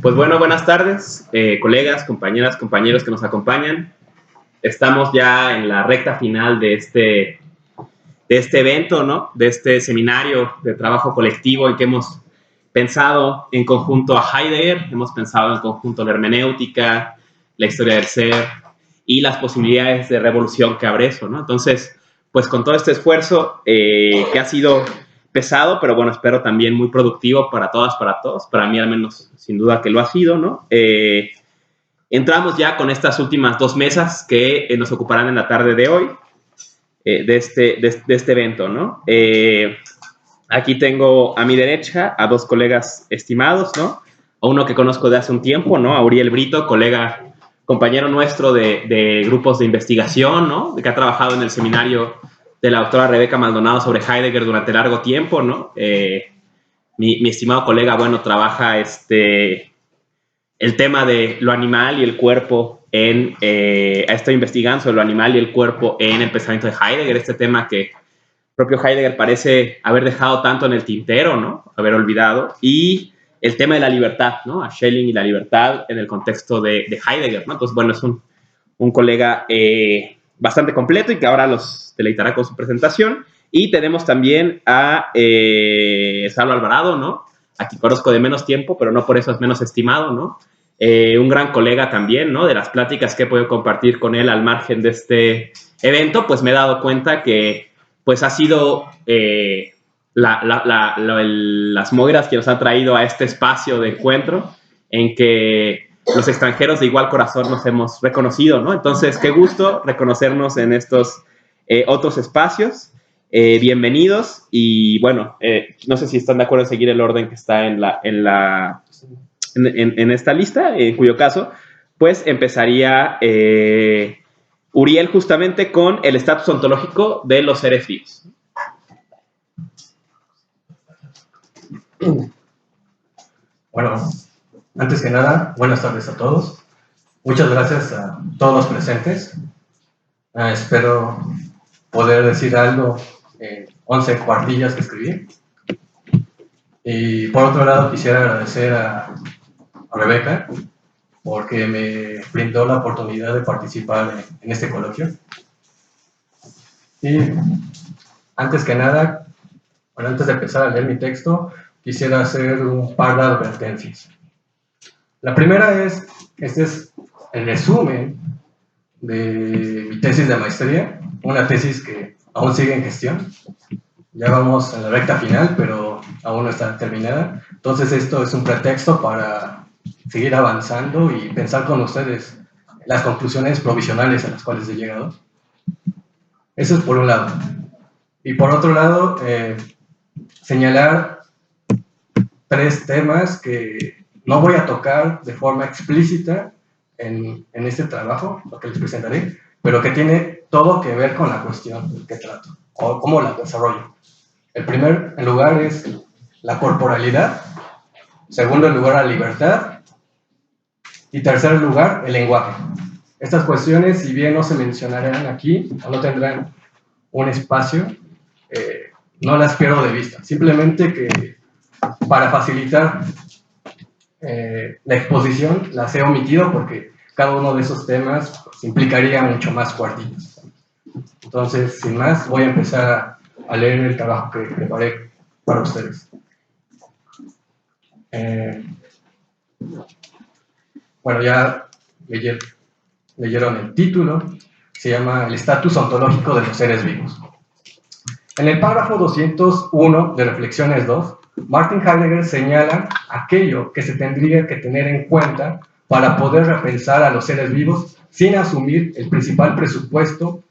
Pues bueno, buenas tardes, colegas, compañeras, compañeros que nos acompañan. Estamos ya en la recta final de este evento, ¿no? De este seminario de trabajo colectivo en que hemos pensado en conjunto a Heidegger, hemos pensado en conjunto la hermenéutica, la historia del ser y las posibilidades de revolución que abre eso, ¿no? Entonces, pues con todo este esfuerzo que ha sido pesado, pero bueno, espero también muy productivo para todas, para todos, para mí al menos sin duda que lo ha sido, ¿no? Entramos ya con estas últimas dos mesas que nos ocuparán en la tarde de hoy, de este evento, ¿no? Aquí tengo a mi derecha a dos colegas estimados, ¿no? A uno que conozco de hace un tiempo, ¿no? A Uriel Brito, colega, compañero nuestro de grupos de investigación, ¿no? Que ha trabajado en el seminario de la doctora Rebeca Maldonado sobre Heidegger durante largo tiempo, ¿no? Mi estimado colega, bueno, trabaja el tema de lo animal y el cuerpo ha estado investigando sobre lo animal y el cuerpo en el pensamiento de Heidegger, este tema que propio Heidegger parece haber dejado tanto en el tintero, ¿no? Haber olvidado. Y el tema de la libertad, ¿no? A Schelling y la libertad en el contexto de Heidegger, ¿no? Entonces, bueno, es un colega bastante completo y que ahora los deleitará con su presentación. Y tenemos también a Saulo Alvarado, ¿no? A quien conozco de menos tiempo, pero no por eso es menos estimado, ¿no? Un gran colega también, ¿no? De las pláticas que he podido compartir con él al margen de este evento, pues me he dado cuenta que pues ha sido las mogras que nos han traído a este espacio de encuentro en que los extranjeros de igual corazón nos hemos reconocido, ¿no? Entonces, qué gusto reconocernos en estos otros espacios. Bienvenidos y bueno, no sé si están de acuerdo en seguir el orden que está en esta lista, en cuyo caso, pues empezaría Uriel justamente con el estatus ontológico de los seres vivos. Bueno, antes que nada, buenas tardes a todos. Muchas gracias a todos los presentes. Espero poder decir algo en 11 cuartillas que escribí. Y por otro lado, quisiera agradecer a Rebeca porque me brindó la oportunidad de participar en este coloquio. Y antes que nada, bueno, antes de empezar a leer mi texto, quisiera hacer un par de advertencias. La primera es, este es el resumen de mi tesis de maestría, una tesis que aún sigue en gestión. Ya vamos en la recta final, pero aún no está terminada. Entonces esto es un pretexto para seguir avanzando y pensar con ustedes las conclusiones provisionales a las cuales he llegado. Eso es por un lado. Y por otro lado, señalar tres temas que no voy a tocar de forma explícita en este trabajo, lo que les presentaré, pero que tiene todo que ver con la cuestión que trato, o cómo la desarrollo. El primer lugar es la corporalidad, segundo lugar la libertad, y tercer lugar el lenguaje. Estas cuestiones, si bien no se mencionarán aquí, o no tendrán un espacio, no las pierdo de vista. Simplemente que para facilitar la exposición las he omitido porque cada uno de esos temas pues, implicaría mucho más cuartillas. Entonces, sin más, voy a empezar a leer el trabajo que preparé para ustedes. Bueno, ya leyeron el título, se llama El estatus ontológico de los seres vivos. En el párrafo 201 de Reflexiones 2, Martin Heidegger señala aquello que se tendría que tener en cuenta para poder repensar a los seres vivos sin asumir el principal presupuesto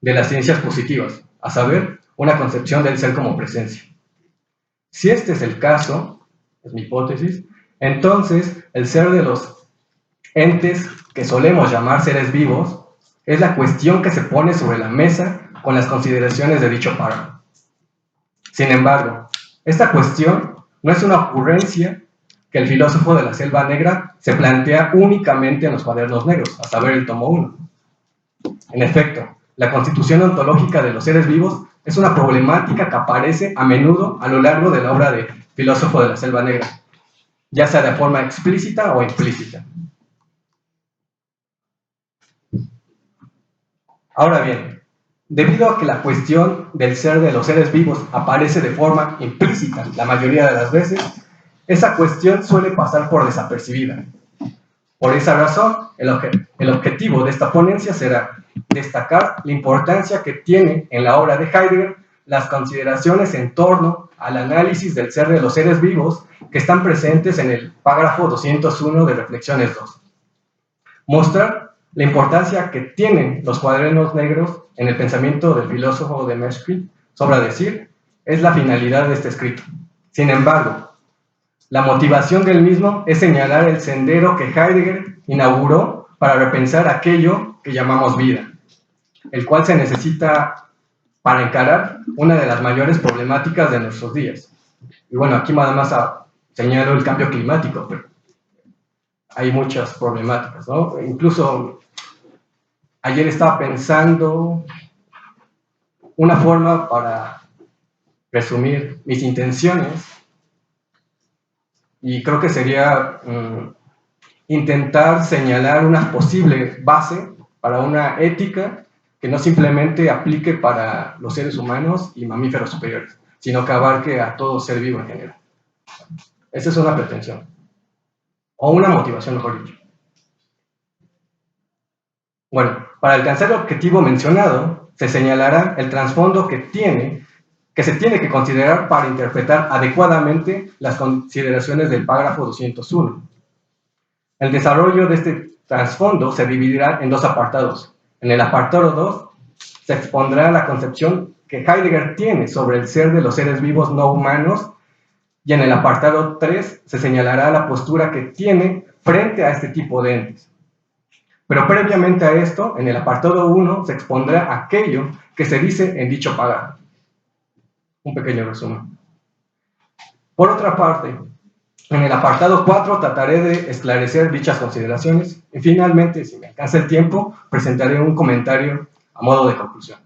de las ciencias positivas, a saber, una concepción del ser como presencia. Si este es el caso, es mi hipótesis, entonces el ser de los entes que solemos llamar seres vivos es la cuestión que se pone sobre la mesa con las consideraciones de dicho párrafo. Sin embargo, esta cuestión no es una ocurrencia que el filósofo de la Selva Negra se plantea únicamente en los cuadernos negros, a saber, el tomo 1. En efecto, la constitución ontológica de los seres vivos es una problemática que aparece a menudo a lo largo de la obra del filósofo de la Selva Negra. ya sea de forma explícita o implícita. Ahora bien, debido a que la cuestión del ser de los seres vivos aparece de forma implícita la mayoría de las veces, esa cuestión suele pasar por desapercibida. Por esa razón, el objetivo de esta ponencia será destacar la importancia que tiene en la obra de Heidegger las consideraciones en torno al análisis del ser de los seres vivos que están presentes en el párrafo 201 de Reflexiones 2. Mostrar la importancia que tienen los cuadernos negros en el pensamiento del filósofo de Merschwitz, sobra decir, es la finalidad de este escrito. Sin embargo, la motivación del mismo es señalar el sendero que Heidegger inauguró para repensar aquello que llamamos vida, el cual se necesita para encarar una de las mayores problemáticas de nuestros días. Y bueno, aquí nada más señalo el cambio climático, pero hay muchas problemáticas, ¿no? Incluso ayer estaba pensando una forma para resumir mis intenciones y creo que sería intentar señalar una posible base para una ética que no simplemente aplique para los seres humanos y mamíferos superiores, sino que abarque a todo ser vivo en general. Esa es una pretensión, o una motivación, mejor dicho. Bueno, para alcanzar el objetivo mencionado, se señalará el trasfondo que se tiene que considerar para interpretar adecuadamente las consideraciones del párrafo 201. El desarrollo de este trasfondo se dividirá en dos apartados. En el apartado 2 se expondrá la concepción que Heidegger tiene sobre el ser de los seres vivos no humanos y en el apartado 3 se señalará la postura que tiene frente a este tipo de entes. Pero previamente a esto, en el apartado 1 se expondrá aquello que se dice en dicho párrafo. Un pequeño resumen. Por otra parte, en el apartado 4 trataré de esclarecer dichas consideraciones y finalmente, si me alcanza el tiempo, presentaré un comentario a modo de conclusión.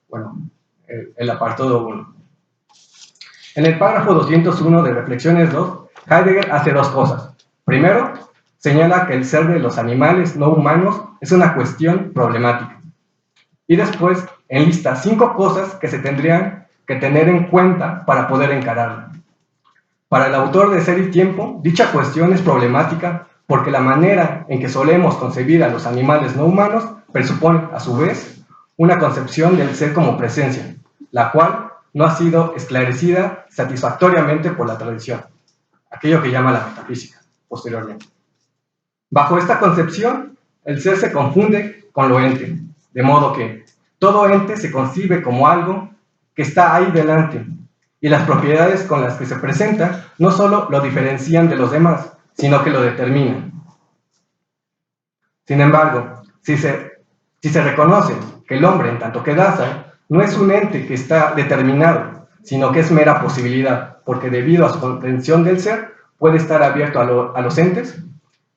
Bueno, el apartado 1. En el párrafo 201 de Reflexiones 2, Heidegger hace dos cosas. Primero, señala que el ser de los animales no humanos es una cuestión problemática. Y después enlista 5 cosas que se tendrían que tener en cuenta para poder encararla. Para el autor de Ser y Tiempo, dicha cuestión es problemática porque la manera en que solemos concebir a los animales no humanos presupone, a su vez, una concepción del ser como presencia, la cual no ha sido esclarecida satisfactoriamente por la tradición, aquello que llama la metafísica, posteriormente. Bajo esta concepción, el ser se confunde con lo ente, de modo que todo ente se concibe como algo que está ahí delante, y las propiedades con las que se presenta no solo lo diferencian de los demás, sino que lo determinan. Sin embargo, si se reconoce que el hombre, en tanto que Dasein, no es un ente que está determinado, sino que es mera posibilidad, porque debido a su comprensión del ser, puede estar abierto a los entes,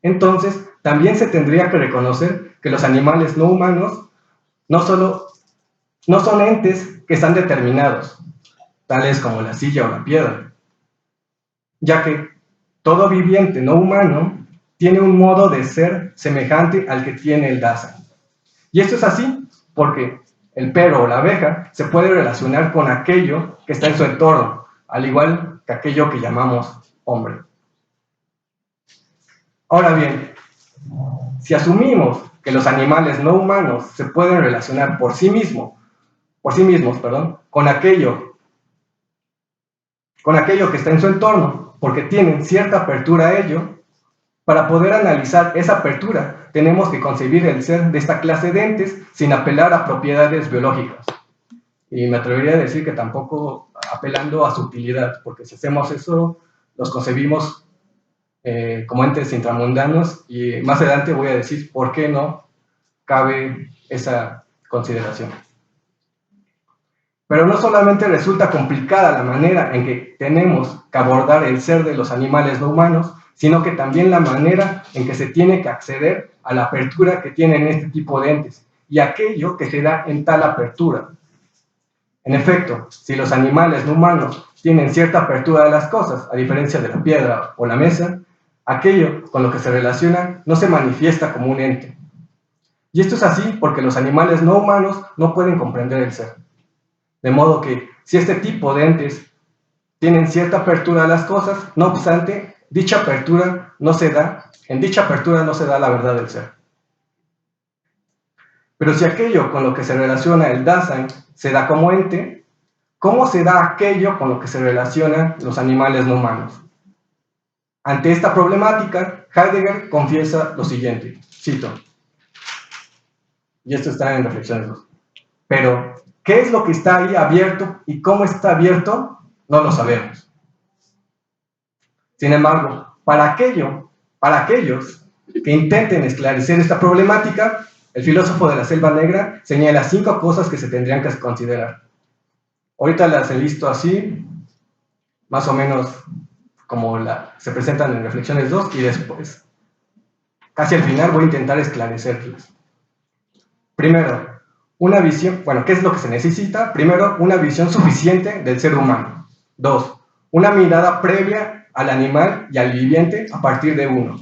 entonces también se tendría que reconocer que los animales no humanos no son entes que están determinados, tales como la silla o la piedra, ya que todo viviente no humano tiene un modo de ser semejante al que tiene el Dasein. Y esto es así porque el perro o la abeja se puede relacionar con aquello que está en su entorno, al igual que aquello que llamamos hombre. Ahora bien, si asumimos que los animales no humanos se pueden relacionar por sí mismos, con aquello que está en su entorno, porque tienen cierta apertura a ello, para poder analizar esa apertura, tenemos que concebir el ser de esta clase de entes sin apelar a propiedades biológicas. Y me atrevería a decir que tampoco apelando a su utilidad, porque si hacemos eso, los concebimos como entes intramundanos, y más adelante voy a decir por qué no cabe esa consideración. Pero no solamente resulta complicada la manera en que tenemos que abordar el ser de los animales no humanos, sino que también la manera en que se tiene que acceder a la apertura que tienen este tipo de entes y aquello que se da en tal apertura. En efecto, si los animales no humanos tienen cierta apertura a las cosas, a diferencia de la piedra o la mesa, aquello con lo que se relacionan no se manifiesta como un ente. Y esto es así porque los animales no humanos no pueden comprender el ser. De modo que, si este tipo de entes tienen cierta apertura a las cosas, no obstante, en dicha apertura no se da la verdad del ser. Pero si aquello con lo que se relaciona el Dasein se da como ente, ¿cómo se da aquello con lo que se relacionan los animales no humanos? Ante esta problemática, Heidegger confiesa lo siguiente, cito, y esto está en Reflexiones 2. Pero, ¿qué es lo que está ahí abierto y cómo está abierto? No lo sabemos. Sin embargo, para aquellos que intenten esclarecer esta problemática, el filósofo de la Selva Negra señala 5 cosas que se tendrían que considerar. Ahorita las enlisto así, más o menos como se presentan en Reflexiones 2, y después, casi al final, voy a intentar esclarecerlas. Primero, una visión, ¿qué es lo que se necesita? Primero, una visión suficiente del ser humano. 2, una mirada previa al animal y al viviente a partir de 1.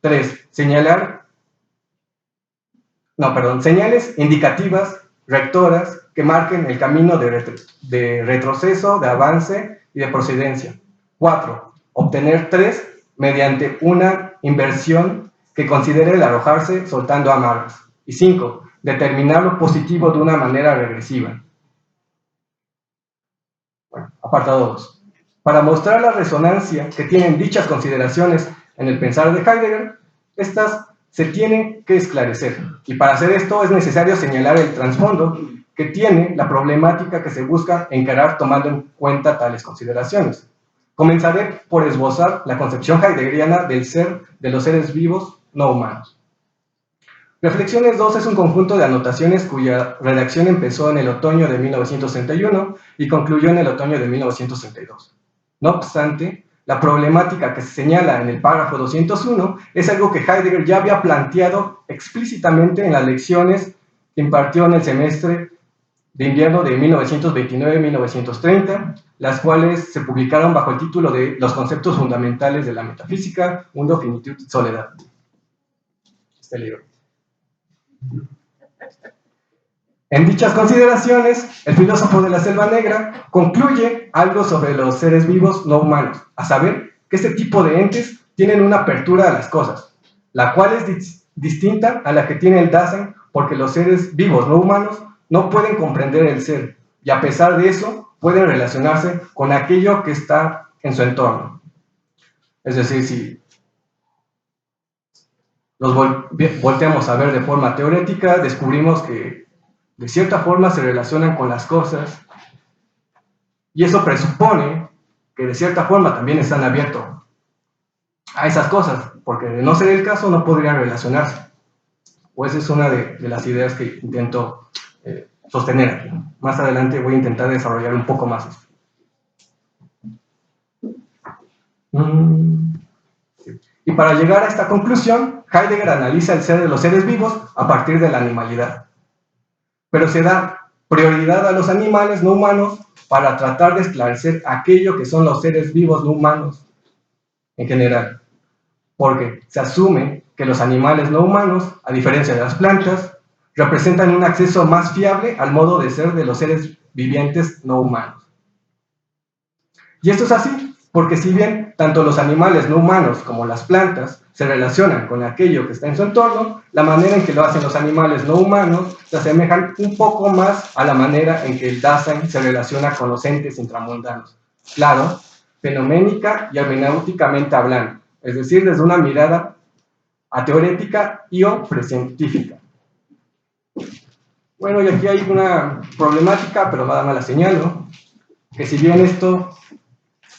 3, señales indicativas, rectoras, que marquen el camino de retroceso, de avance y de procedencia. 4, obtener 3 mediante una inversión que considere el arrojarse soltando amarras. Y 5, determinar lo positivo de una manera regresiva. Apartado 2. Para mostrar la resonancia que tienen dichas consideraciones en el pensar de Heidegger, estas se tienen que esclarecer. Y para hacer esto es necesario señalar el trasfondo que tiene la problemática que se busca encarar tomando en cuenta tales consideraciones. Comenzaré por esbozar la concepción heideggeriana del ser de los seres vivos no humanos. Reflexiones 2 es un conjunto de anotaciones cuya redacción empezó en el otoño de 1961 y concluyó en el otoño de 1962. No obstante, la problemática que se señala en el párrafo 201 es algo que Heidegger ya había planteado explícitamente en las lecciones que impartió en el semestre de invierno de 1929-1930, las cuales se publicaron bajo el título de Los conceptos fundamentales de la metafísica, Mundo, Finitud y Soledad. Este libro. En dichas consideraciones, el filósofo de la Selva Negra concluye algo sobre los seres vivos no humanos, a saber que este tipo de entes tienen una apertura a las cosas, la cual es distinta a la que tiene el Dasein, porque los seres vivos no humanos no pueden comprender el ser, y a pesar de eso, pueden relacionarse con aquello que está en su entorno. Es decir, si los volteamos a ver de forma teórica, descubrimos que de cierta forma se relacionan con las cosas, y eso presupone que de cierta forma también están abiertos a esas cosas, porque de no ser el caso no podrían relacionarse. Pues esa es una de las ideas que intento sostener aquí. Más adelante voy a intentar desarrollar un poco más esto. Y para llegar a esta conclusión, Heidegger analiza el ser de los seres vivos a partir de la animalidad. Pero se da prioridad a los animales no humanos para tratar de esclarecer aquello que son los seres vivos no humanos en general. Porque se asume que los animales no humanos, a diferencia de las plantas, representan un acceso más fiable al modo de ser de los seres vivientes no humanos. Y esto es así, porque si bien tanto los animales no humanos como las plantas se relacionan con aquello que está en su entorno, la manera en que lo hacen los animales no humanos se asemejan un poco más a la manera en que el Dasein se relaciona con los entes intramundanos. Claro, fenoménica y hermenéuticamente hablando, es decir, desde una mirada ateorética y o precientífica. Bueno, y aquí hay una problemática, pero nada más la señalo, que si bien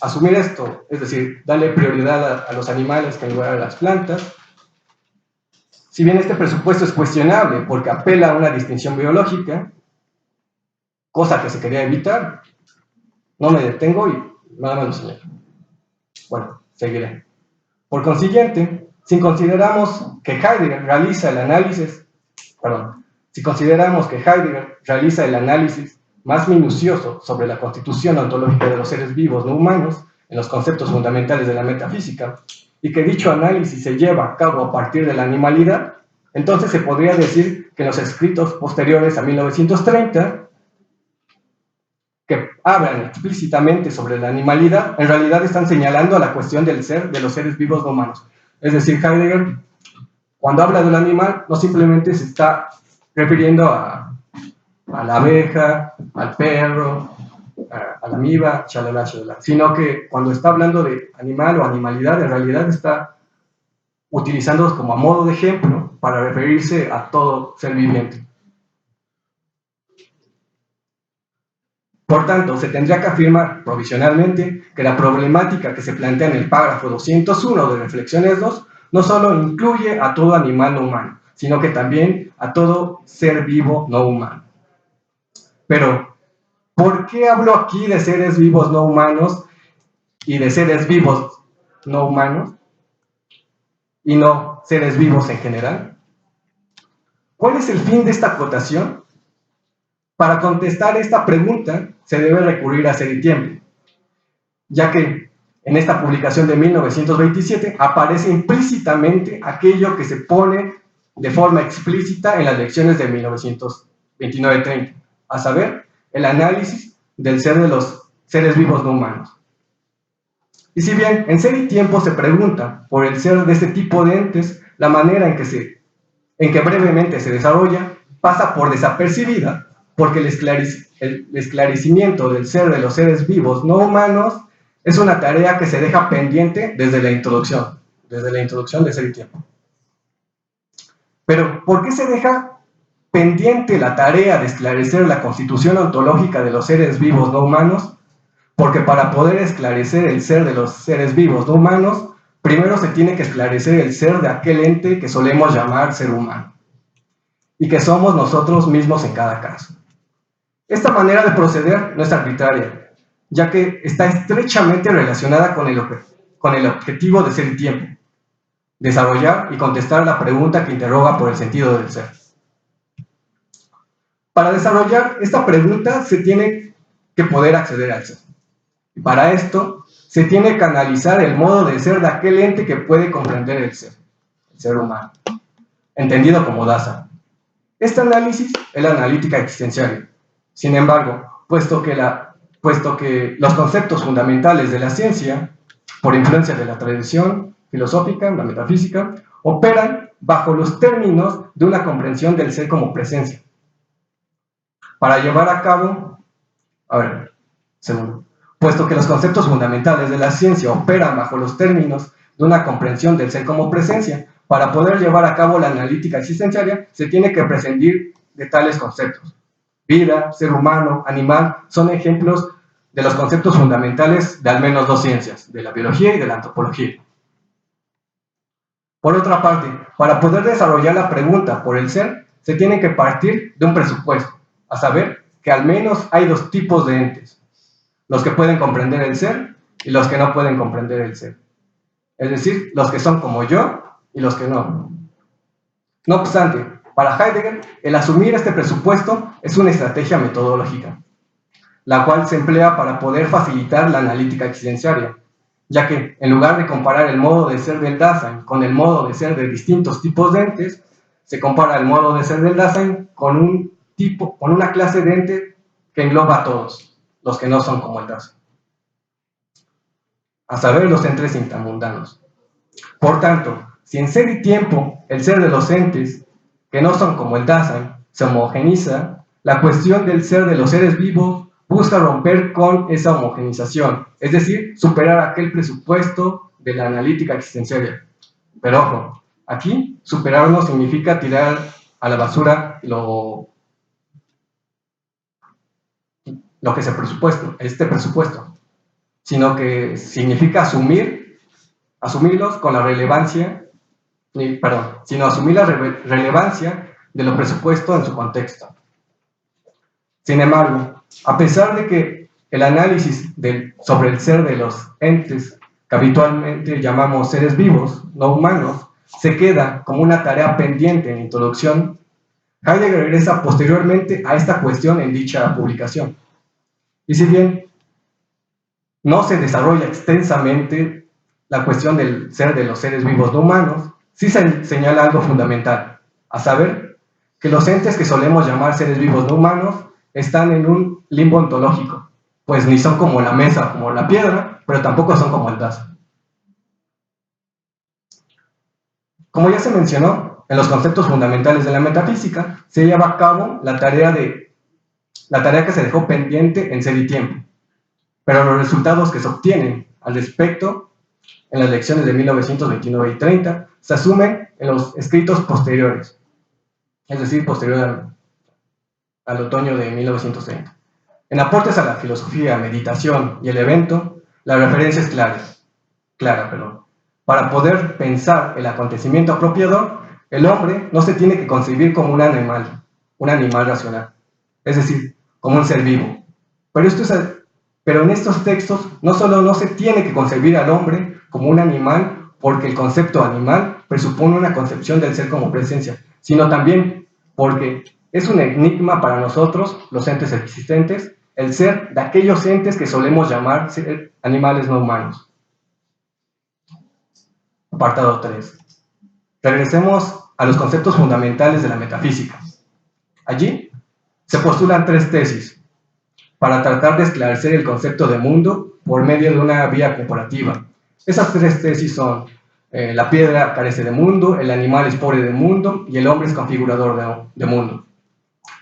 asumir esto, es decir, darle prioridad a los animales que en lugar a las plantas, si bien este presupuesto es cuestionable porque apela a una distinción biológica, cosa que se quería evitar, no me detengo y nada más lo señalo. Bueno, seguiré. Por consiguiente, si consideramos que Heidegger realiza el análisis más minucioso sobre la constitución ontológica de los seres vivos no humanos en los conceptos fundamentales de la metafísica, y que dicho análisis se lleva a cabo a partir de la animalidad, entonces se podría decir que los escritos posteriores a 1930, que hablan explícitamente sobre la animalidad, en realidad están señalando a la cuestión del ser de los seres vivos no humanos. Es decir, Heidegger, cuando habla del animal, no simplemente se está refiriendo a la abeja, al perro, a la amiba, shalala, shalala, sino que cuando está hablando de animal o animalidad, en realidad está utilizándolos como a modo de ejemplo para referirse a todo ser viviente. Por tanto, se tendría que afirmar provisionalmente que la problemática que se plantea en el párrafo 201 de Reflexiones 2 no solo incluye a todo animal no humano, sino que también a todo ser vivo no humano. Pero, ¿por qué hablo aquí de seres vivos no humanos y de seres vivos no humanos y no seres vivos en general? ¿Cuál es el fin de esta acotación? Para contestar esta pregunta se debe recurrir a Ser y Tiempo, ya que en esta publicación de 1927 aparece implícitamente aquello que se pone de forma explícita en las lecciones de 1929-30, a saber, el análisis del ser de los seres vivos no humanos. Y si bien en Ser y Tiempo se pregunta por el ser de este tipo de entes, la manera en que brevemente se desarrolla pasa por desapercibida, porque el esclarecimiento del ser de los seres vivos no humanos es una tarea que se deja pendiente desde la introducción de Ser y Tiempo. Pero, ¿por qué se deja pendiente la tarea de esclarecer la constitución ontológica de los seres vivos no humanos? Porque para poder esclarecer el ser de los seres vivos no humanos, primero se tiene que esclarecer el ser de aquel ente que solemos llamar ser humano, y que somos nosotros mismos en cada caso. Esta manera de proceder no es arbitraria, ya que está estrechamente relacionada con el objetivo de Ser y Tiempo: desarrollar y contestar la pregunta que interroga por el sentido del ser. Para desarrollar esta pregunta se tiene que poder acceder al ser. Y para esto se tiene que analizar el modo de ser de aquel ente que puede comprender el ser humano, entendido como Dasein. Este análisis es la analítica existencial. Sin embargo, puesto que los conceptos fundamentales de la ciencia, por influencia de la tradición filosófica, la metafísica, operan bajo los términos de una comprensión del ser como presencia. Para llevar a cabo, puesto que los conceptos fundamentales de la ciencia operan bajo los términos de una comprensión del ser como presencia, para poder llevar a cabo la analítica existenciaria se tiene que prescindir de tales conceptos. Vida, ser humano, animal, son ejemplos de los conceptos fundamentales de al menos dos ciencias, de la biología y de la antropología. Por otra parte, para poder desarrollar la pregunta por el ser, se tiene que partir de un presupuesto, a saber que al menos hay dos tipos de entes: los que pueden comprender el ser y los que no pueden comprender el ser. Es decir, los que son como yo y los que no. No obstante, para Heidegger, el asumir este presupuesto es una estrategia metodológica, la cual se emplea para poder facilitar la analítica existenciaria, ya que en lugar de comparar el modo de ser del Dasein con el modo de ser de distintos tipos de entes, se compara el modo de ser del Dasein con una clase de ente que engloba a todos, los que no son como el Dasein, a saber, los entes intramundanos. Por tanto, si en Ser y Tiempo el ser de los entes que no son como el Dasein se homogeniza, la cuestión del ser de los seres vivos busca romper con esa homogenización, es decir, superar aquel presupuesto de la analítica existenciaria. Pero ojo, aquí superar no significa tirar a la basura lo que se presupuesto, este presupuesto, sino que significa asumirlos con la relevancia, sino asumir la relevancia de lo presupuesto en su contexto. Sin embargo, a pesar de que el análisis sobre el ser de los entes que habitualmente llamamos seres vivos, no humanos, se queda como una tarea pendiente en introducción, Heidegger regresa posteriormente a esta cuestión en dicha publicación. Y si bien no se desarrolla extensamente la cuestión del ser de los seres vivos no humanos, sí se señala algo fundamental, a saber que los entes que solemos llamar seres vivos no humanos están en un limbo ontológico, pues ni son como la mesa, como la piedra, pero tampoco son como el Dasein. Como ya se mencionó, en los conceptos fundamentales de la metafísica se lleva a cabo la tarea que se dejó pendiente en Ser y Tiempo, pero los resultados que se obtienen al respecto en las lecciones de 1929 y 30 se asumen en los escritos posteriores, es decir, posterior al otoño de 1930. En aportes a la filosofía, meditación y el evento, la referencia es clara. Para poder pensar el acontecimiento apropiador, el hombre no se tiene que concebir como un animal racional, es decir, como un ser vivo. Pero en estos textos no solo no se tiene que concebir al hombre como un animal, porque el concepto animal presupone una concepción del ser como presencia, sino también porque es un enigma para nosotros, los entes existentes, el ser de aquellos entes que solemos llamar animales no humanos. Apartado 3. Regresemos a los conceptos fundamentales de la metafísica. Allí se postulan 3 tesis para tratar de esclarecer el concepto de mundo por medio de una vía comparativa. Esas 3 tesis son: la piedra carece de mundo, el animal es pobre de mundo y el hombre es configurador de mundo.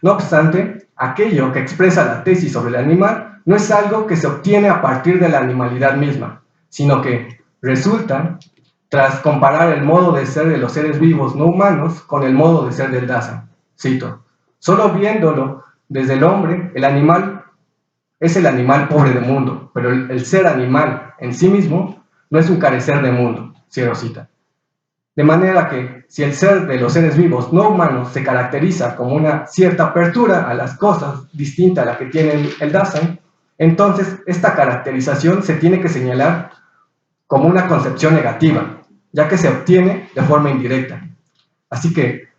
No obstante, aquello que expresa la tesis sobre el animal no es algo que se obtiene a partir de la animalidad misma, sino que resulta tras comparar el modo de ser de los seres vivos no humanos con el modo de ser del Dasein. Cito: solo viéndolo desde el hombre, el animal es el animal pobre de mundo, pero el ser animal en sí mismo no es un carecer de mundo. Cierro cita. De manera que, si el ser de los seres vivos no humanos se caracteriza como una cierta apertura a las cosas distinta a la que tiene el Dasein, entonces esta caracterización se tiene que señalar como una concepción negativa, ya que se obtiene de forma indirecta. Así que,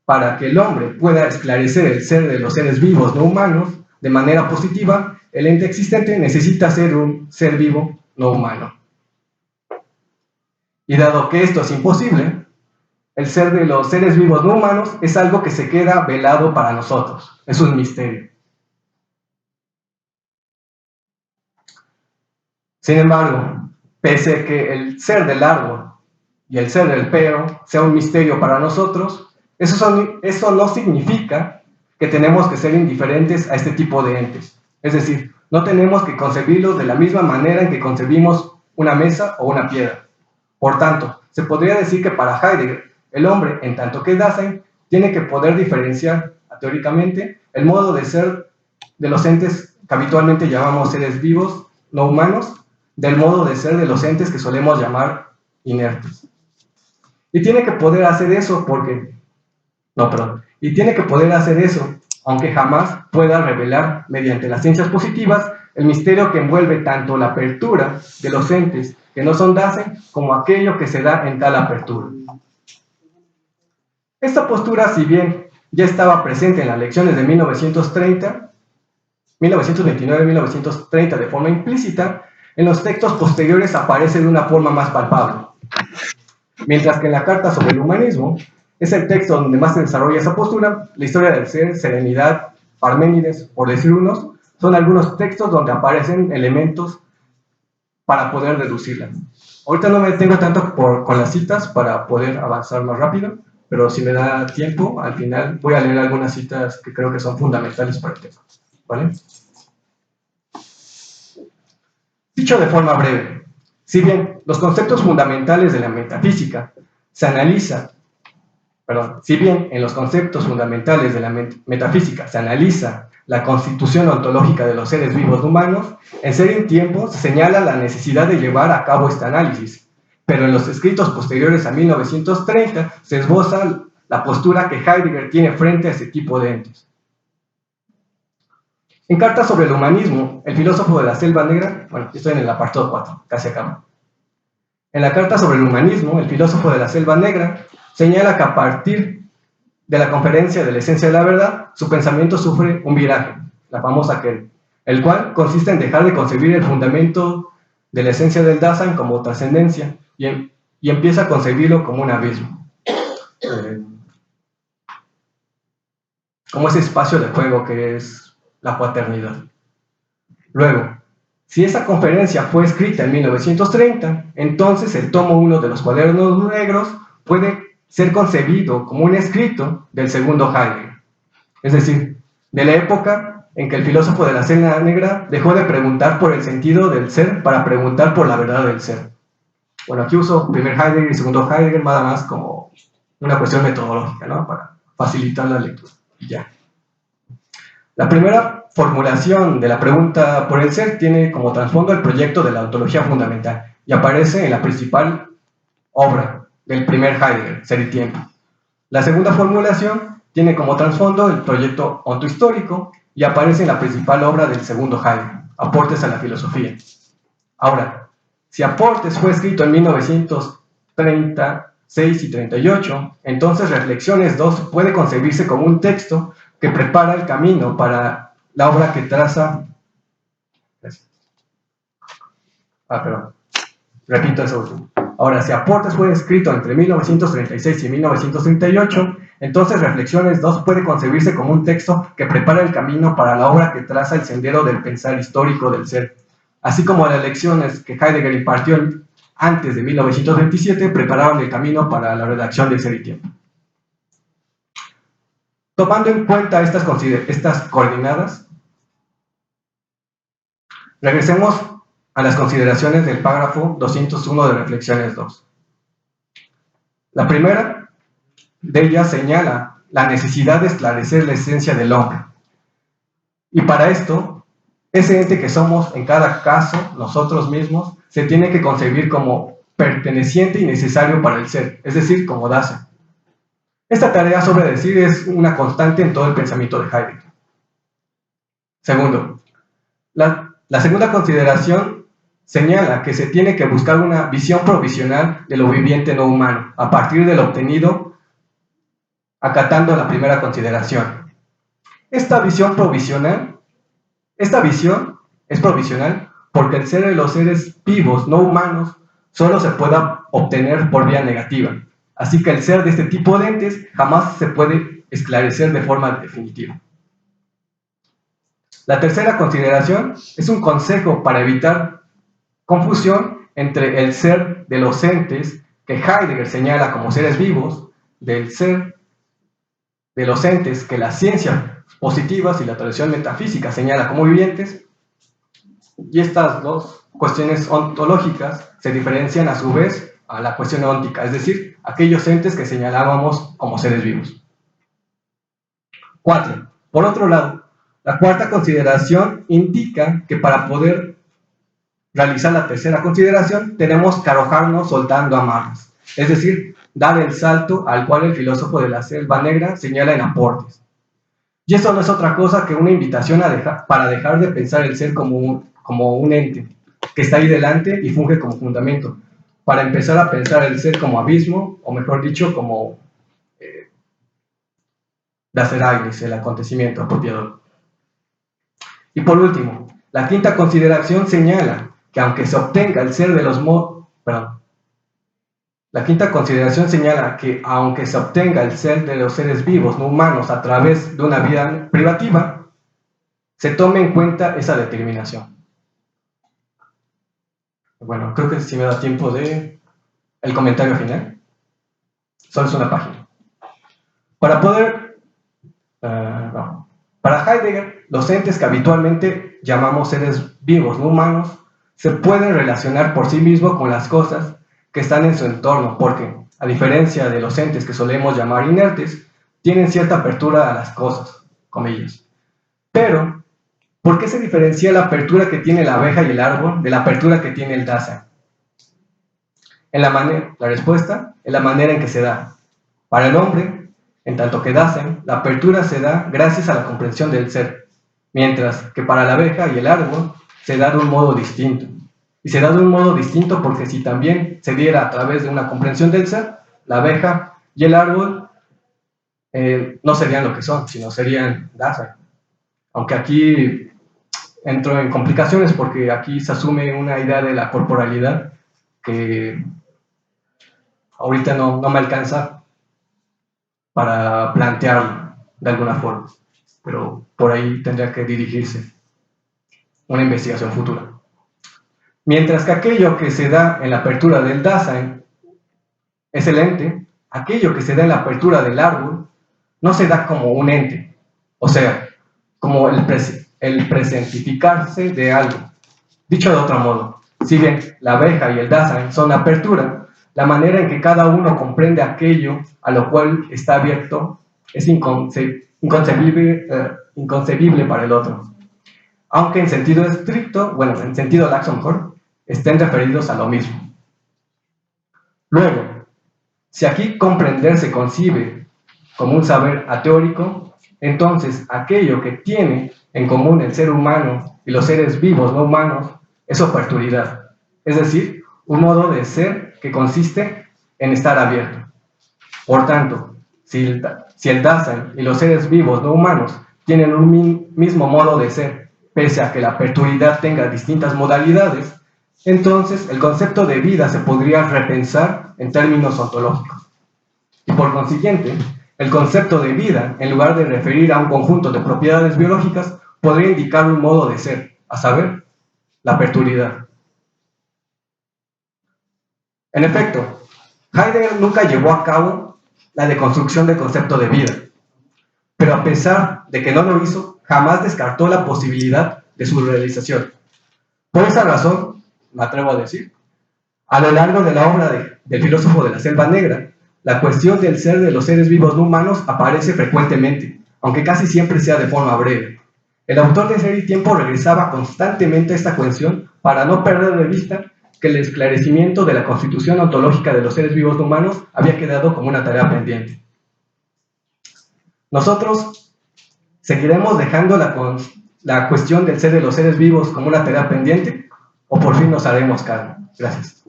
para que el hombre pueda esclarecer el ser de los seres vivos no humanos de manera positiva, el ente existente necesita ser un ser vivo no humano. Y dado que esto es imposible, el ser de los seres vivos no humanos es algo que se queda velado para nosotros, es un misterio. Sin embargo, pese a que el ser del árbol y el ser del pero sea un misterio para nosotros, eso no significa que tenemos que ser indiferentes a este tipo de entes. Es decir, no tenemos que concebirlos de la misma manera en que concebimos una mesa o una piedra. Por tanto, se podría decir que para Heidegger, el hombre, en tanto que Dasein, tiene que poder diferenciar, teóricamente, el modo de ser de los entes que habitualmente llamamos seres vivos, no humanos, del modo de ser de los entes que solemos llamar inertes. Y tiene que poder hacer eso aunque jamás pueda revelar, mediante las ciencias positivas, el misterio que envuelve tanto la apertura de los entes que no son Dasein, como aquello que se da en tal apertura. Esta postura, si bien ya estaba presente en las lecciones de 1929-1930 de forma implícita, en los textos posteriores aparece de una forma más palpable. Mientras que en la Carta sobre el Humanismo es el texto donde más se desarrolla esa postura, la historia del ser, Serenidad, Parménides, por decir unos, son algunos textos donde aparecen elementos para poder deducirlas. Ahorita no me detengo tanto con las citas para poder avanzar más rápido, pero si me da tiempo, al final voy a leer algunas citas que creo que son fundamentales para el tema. ¿Vale? Dicho de forma breve, si bien los conceptos fundamentales de la metafísica si bien en los conceptos fundamentales de la metafísica se analiza la constitución ontológica de los seres vivos humanos, en Ser y Tiempo se señala la necesidad de llevar a cabo este análisis, pero en los escritos posteriores a 1930 se esboza la postura que Heidegger tiene frente a este tipo de entes. En Carta sobre el Humanismo, el filósofo de la Selva Negra, estoy en el apartado 4, casi acabo. En la Carta sobre el Humanismo, el filósofo de la Selva Negra señala que a partir de la conferencia de la esencia de la verdad, su pensamiento sufre un viraje, la famosa Query, el cual consiste en dejar de concebir el fundamento de la esencia del Dasein como trascendencia y empieza a concebirlo como un abismo, como ese espacio de juego que es la paternidad. Luego, si esa conferencia fue escrita en 1930, entonces el tomo 1 de los cuadernos negros puede ser concebido como un escrito del segundo Heidegger, es decir, de la época en que el filósofo de la celda negra dejó de preguntar por el sentido del ser para preguntar por la verdad del ser. Bueno, aquí uso primer Heidegger y segundo Heidegger nada más como una cuestión metodológica, ¿no? Para facilitar la lectura. Ya. La primera formulación de la pregunta por el ser tiene como trasfondo el proyecto de la ontología fundamental y aparece en la principal obra del primer Heidegger, Ser y Tiempo. La segunda formulación tiene como trasfondo el proyecto ontohistórico y aparece en la principal obra del segundo Heidegger, Aportes a la filosofía. Ahora, si Aportes fue escrito en 1936 y 38, entonces Reflexiones 2 puede concebirse como un texto que prepara el camino para la obra que traza... Repito eso último. Ahora, si Aportes fue escrito entre 1936 y 1938, entonces Reflexiones 2 puede concebirse como un texto que prepara el camino para la obra que traza el sendero del pensar histórico del ser, así como las lecciones que Heidegger impartió antes de 1927 prepararon el camino para la redacción de Ser y Tiempo. Tomando en cuenta estas coordenadas, regresemos a las consideraciones del párrafo 201 de Reflexiones 2. La primera de ellas señala la necesidad de esclarecer la esencia del hombre. Y para esto, ese ente que somos en cada caso, nosotros mismos, se tiene que concebir como perteneciente y necesario para el ser, es decir, como Dasein. Esta tarea sobre decir es una constante en todo el pensamiento de Heidegger. Segundo, la segunda consideración señala que se tiene que buscar una visión provisional de lo viviente no humano, a partir de lo obtenido, acatando la primera consideración. Esta visión es provisional porque el ser de los seres vivos no humanos solo se puede obtener por vía negativa. Así que el ser de este tipo de entes jamás se puede esclarecer de forma definitiva. La tercera consideración es un consejo para evitar confusión entre el ser de los entes que Heidegger señala como seres vivos, del ser de los entes que las ciencias positivas y la tradición metafísica señala como vivientes, y estas dos cuestiones ontológicas se diferencian a su vez a la cuestión óntica, es decir, aquellos entes que señalábamos como seres vivos. 4. Por otro lado, la cuarta consideración indica que para poder realizar la tercera consideración tenemos que arrojarnos soltando amarras, es decir, dar el salto al cual el filósofo de la selva negra señala en Aportes. Y eso no es otra cosa que una invitación para dejar de pensar el ser como un ente que está ahí delante y funge como fundamento, para empezar a pensar el ser como abismo, o mejor dicho, como Dasein, el acontecimiento apropiado. Y por último, la quinta consideración señala que aunque se obtenga el ser de los La quinta consideración señala que aunque se obtenga el ser de los seres vivos no humanos a través de una vida privativa, se tome en cuenta esa determinación. Bueno, creo que sí me da tiempo de el comentario final. Solo es una página. Para Heidegger, los entes que habitualmente llamamos seres vivos no humanos se pueden relacionar por sí mismos con las cosas que están en su entorno, porque, a diferencia de los entes que solemos llamar inertes, tienen cierta apertura a las cosas, comillas. Pero, ¿por qué se diferencia la apertura que tiene la abeja y el árbol de la apertura que tiene el Dasein? La respuesta es la manera en que se da. Para el hombre, en tanto que Dasein, la apertura se da gracias a la comprensión del ser, mientras que para la abeja y el árbol se da de un modo distinto. Y se da de un modo distinto porque si también se diera a través de una comprensión del ser, la abeja y el árbol no serían lo que son, sino serían Dasein. Aunque aquí entro en complicaciones porque aquí se asume una idea de la corporalidad que ahorita no me alcanza para plantearlo de alguna forma, pero por ahí tendría que dirigirse una investigación futura. Mientras que aquello que se da en la apertura del Dasein es el ente, aquello que se da en la apertura del árbol no se da como un ente, o sea, como el presentificarse de algo. Dicho de otro modo, si bien la abeja y el Dasein son la apertura, la manera en que cada uno comprende aquello a lo cual está abierto es inconcebible para el otro. Aunque en sentido estricto, bueno, en sentido laxo mejor, estén referidos a lo mismo. Luego, si aquí comprender se concibe como un saber ateórico, entonces aquello que tiene en común el ser humano y los seres vivos no humanos es su aperturidad, es decir, un modo de ser que consiste en estar abierto. Por tanto, si el Dasein y los seres vivos no humanos tienen un mismo modo de ser, pese a que la aperturidad tenga distintas modalidades, entonces el concepto de vida se podría repensar en términos ontológicos. Y por consiguiente, el concepto de vida, en lugar de referir a un conjunto de propiedades biológicas, podría indicar un modo de ser, a saber, la aperturidad. En efecto, Heidegger nunca llevó a cabo la deconstrucción del concepto de vida, pero a pesar de que no lo hizo, jamás descartó la posibilidad de su realización. Por esa razón, me atrevo a decir, a lo largo de la obra del filósofo de la Selva Negra, la cuestión del ser de los seres vivos no humanos aparece frecuentemente, aunque casi siempre sea de forma breve. El autor de Ser y Tiempo regresaba constantemente a esta cuestión para no perder de vista que el esclarecimiento de la constitución ontológica de los seres vivos no humanos había quedado como una tarea pendiente. Nosotros seguiremos dejando la cuestión del ser de los seres vivos como una tarea pendiente, o por fin nos haremos cargo. Gracias.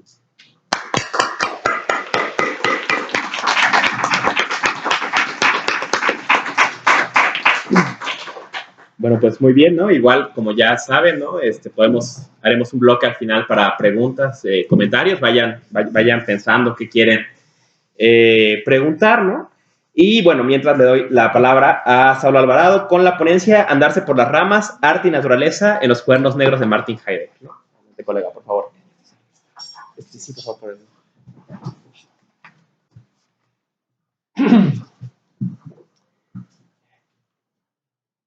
Bueno, pues muy bien, ¿no? Igual, como ya saben, ¿no? Haremos un bloque al final para preguntas, comentarios, vayan pensando qué quieren preguntar, ¿no? Y bueno, mientras le doy la palabra a Saulo Alvarado con la ponencia Andarse por las ramas, arte y naturaleza en los cuadernos negros de Martin Heidegger, ¿no? Colega, por favor. Sí, por favor.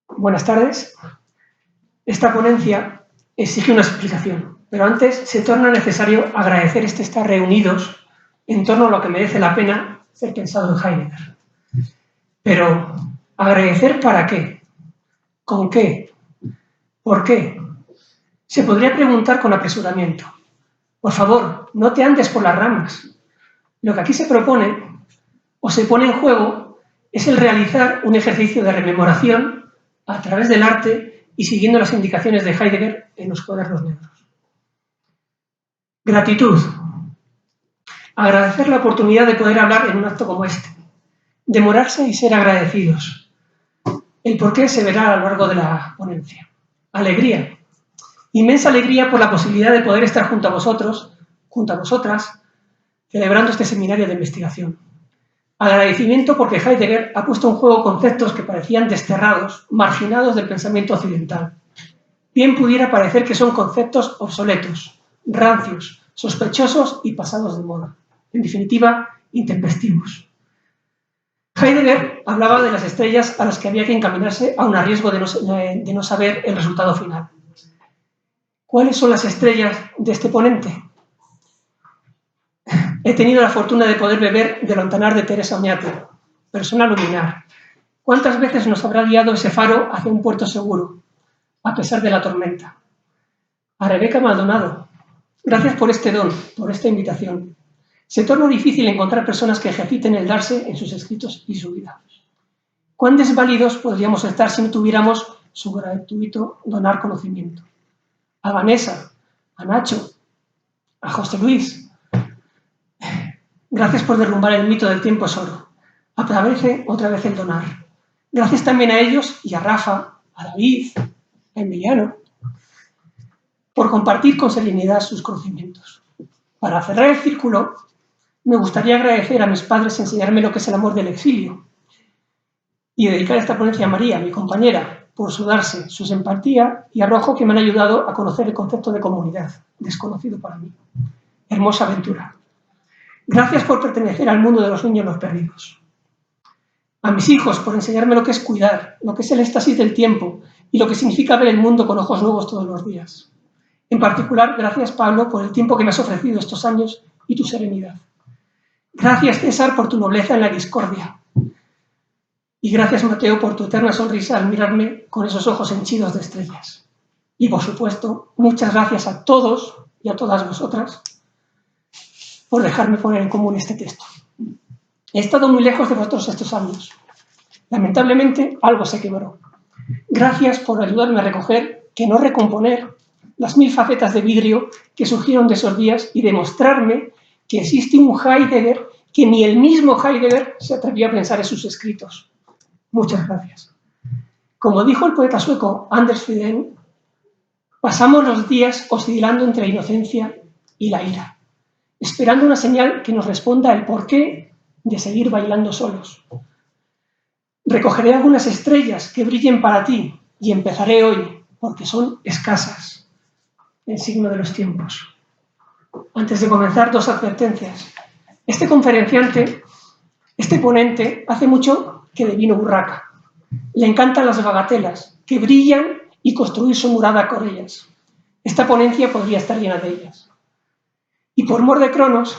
Buenas tardes. Esta ponencia exige una explicación, pero antes se torna necesario agradecer estar reunidos en torno a lo que merece la pena ser pensado en Heidegger. Pero, ¿agradecer para qué? ¿Con qué? ¿Por qué? Se podría preguntar con apresuramiento. Por favor, no te andes por las ramas. Lo que aquí se propone, o se pone en juego, es el realizar un ejercicio de rememoración a través del arte y siguiendo las indicaciones de Heidegger en los cuadernos negros. Gratitud. Agradecer la oportunidad de poder hablar en un acto como este. Demorarse y ser agradecidos. El porqué se verá a lo largo de la ponencia. Alegría. Inmensa alegría por la posibilidad de poder estar junto a vosotros, junto a vosotras, celebrando este seminario de investigación. Agradecimiento porque Heidegger ha puesto en juego conceptos que parecían desterrados, marginados del pensamiento occidental. Bien pudiera parecer que son conceptos obsoletos, rancios, sospechosos y pasados de moda. En definitiva, intempestivos. Heidegger hablaba de las estrellas a las que había que encaminarse aun a riesgo de no saber el resultado final. ¿Cuáles son las estrellas de este ponente? He tenido la fortuna de poder beber del Ontanar de Teresa Oñate, persona luminar. ¿Cuántas veces nos habrá guiado ese faro hacia un puerto seguro, a pesar de la tormenta? A Rebeca Maldonado, gracias por este don, por esta invitación. Se torna difícil encontrar personas que ejerciten el darse en sus escritos y su vida. ¿Cuán desválidos podríamos estar si no tuviéramos su gratuito donar conocimiento? A Vanessa, a Nacho, a José Luis. Gracias por derrumbar el mito del tiempo es oro. aparece otra vez el donar. Gracias también a ellos y a Rafa, a David, a Emiliano, por compartir con serenidad sus conocimientos. Para cerrar el círculo, me gustaría agradecer a mis padres enseñarme lo que es el amor del exilio y dedicar esta ponencia a María, mi compañera, por su darse, su simpatía y arrojo que me han ayudado a conocer el concepto de comunidad, desconocido para mí. Hermosa aventura. Gracias por pertenecer al mundo de los niños los perdidos. A mis hijos por enseñarme lo que es cuidar, lo que es el éxtasis del tiempo y lo que significa ver el mundo con ojos nuevos todos los días. En particular, gracias Pablo por el tiempo que me has ofrecido estos años y tu serenidad. Gracias César por tu nobleza en la discordia. Y gracias Mateo por tu eterna sonrisa al mirarme con esos ojos henchidos de estrellas. Y por supuesto, muchas gracias a todos y a todas vosotras por dejarme poner en común este texto. He estado muy lejos de vosotros estos años. Lamentablemente, algo se quebró. Gracias por ayudarme a recoger, que no recomponer, las 1000 facetas de vidrio que surgieron de esos días y demostrarme que existe un Heidegger que ni el mismo Heidegger se atrevió a pensar en sus escritos. Muchas gracias. Como dijo el poeta sueco Anders Fridén, pasamos los días oscilando entre la inocencia y la ira, esperando una señal que nos responda el porqué de seguir bailando solos. Recogeré algunas estrellas que brillen para ti y empezaré hoy, porque son escasas, el signo de los tiempos. Antes de comenzar, 2 advertencias. Este conferenciante, este ponente, hace mucho que devino burraca. Le encantan las bagatelas, que brillan y construir su morada con ellas. Esta ponencia podría estar llena de ellas. Y por mor de Cronos,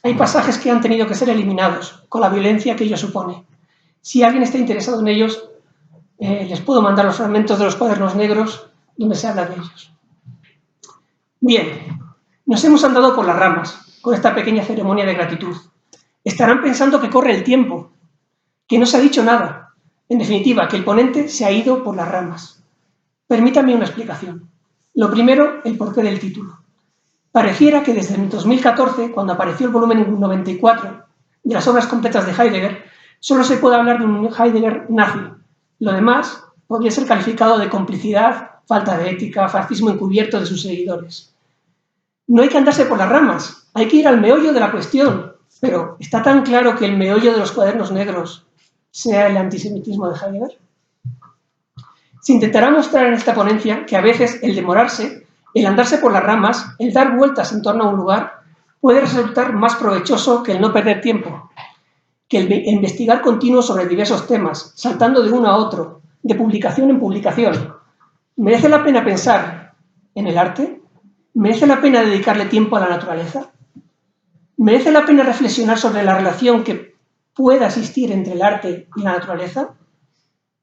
hay pasajes que han tenido que ser eliminados, con la violencia que ello supone. Si alguien está interesado en ellos, les puedo mandar los fragmentos de los cuadernos negros donde se habla de ellos. Bien, nos hemos andado por las ramas con esta pequeña ceremonia de gratitud. Estarán pensando que corre el tiempo, que no se ha dicho nada. En definitiva, que el ponente se ha ido por las ramas. Permítame una explicación. Lo primero, el porqué del título. Pareciera que desde el 2014, cuando apareció el volumen 94 de las obras completas de Heidegger, solo se puede hablar de un Heidegger nazi. Lo demás podría ser calificado de complicidad, falta de ética, fascismo encubierto de sus seguidores. No hay que andarse por las ramas, hay que ir al meollo de la cuestión. Pero, ¿está tan claro que el meollo de los cuadernos negros sea el antisemitismo de Heidegger? Se intentará mostrar en esta ponencia que a veces el demorarse, el andarse por las ramas, el dar vueltas en torno a un lugar, puede resultar más provechoso que el no perder tiempo, que el investigar continuo sobre diversos temas, saltando de uno a otro, de publicación en publicación. ¿Merece la pena pensar en el arte? ¿Merece la pena dedicarle tiempo a la naturaleza? ¿Merece la pena reflexionar sobre la relación que pueda existir entre el arte y la naturaleza?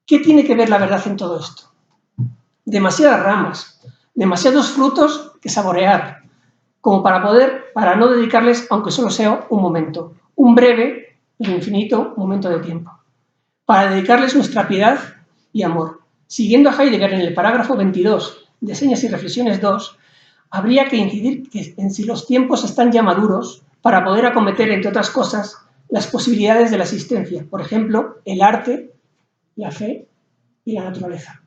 ¿Qué tiene que ver la verdad en todo esto? Demasiadas ramas, demasiados frutos que saborear, como para no dedicarles, aunque solo sea un momento, un breve, pero infinito momento de tiempo, para dedicarles nuestra piedad y amor. Siguiendo a Heidegger en el parágrafo 22 de Señas y Reflexiones 2, habría que incidir en si los tiempos están ya maduros para poder acometer, entre otras cosas, las posibilidades de la existencia, por ejemplo, el arte, la fe y la naturaleza.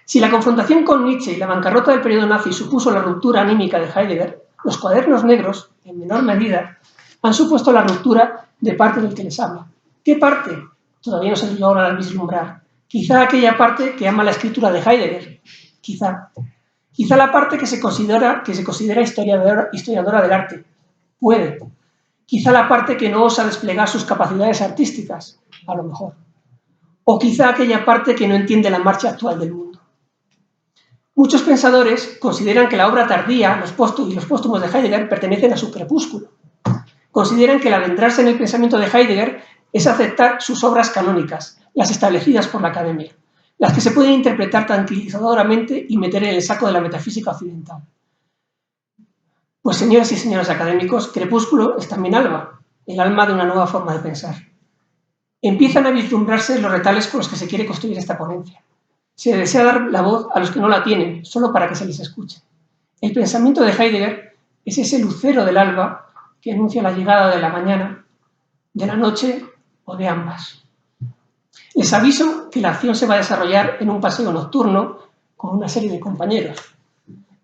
Si la confrontación con Nietzsche y la bancarrota del periodo nazi supuso la ruptura anímica de Heidegger, los cuadernos negros, en menor medida, han supuesto la ruptura de parte del que les habla. ¿Qué parte? Todavía no se logra vislumbrar. Quizá aquella parte que ama la escritura de Heidegger, quizá la parte que se considera historiadora del arte, puede. Quizá la parte que no osa desplegar sus capacidades artísticas, a lo mejor. O quizá aquella parte que no entiende la marcha actual del mundo. Muchos pensadores consideran que la obra tardía y los póstumos de Heidegger pertenecen a su crepúsculo. Consideran que el adentrarse en el pensamiento de Heidegger es aceptar sus obras canónicas, las establecidas por la academia, las que se pueden interpretar tranquilizadoramente y meter en el saco de la metafísica occidental. Pues señoras y señores académicos, crepúsculo es también alba, el alma de una nueva forma de pensar. Empiezan a vislumbrarse los retales con los que se quiere construir esta ponencia. Se desea dar la voz a los que no la tienen, solo para que se les escuche. El pensamiento de Heidegger es ese lucero del alba que anuncia la llegada de la mañana, de la noche o de ambas. Les aviso que la acción se va a desarrollar en un paseo nocturno con una serie de compañeros.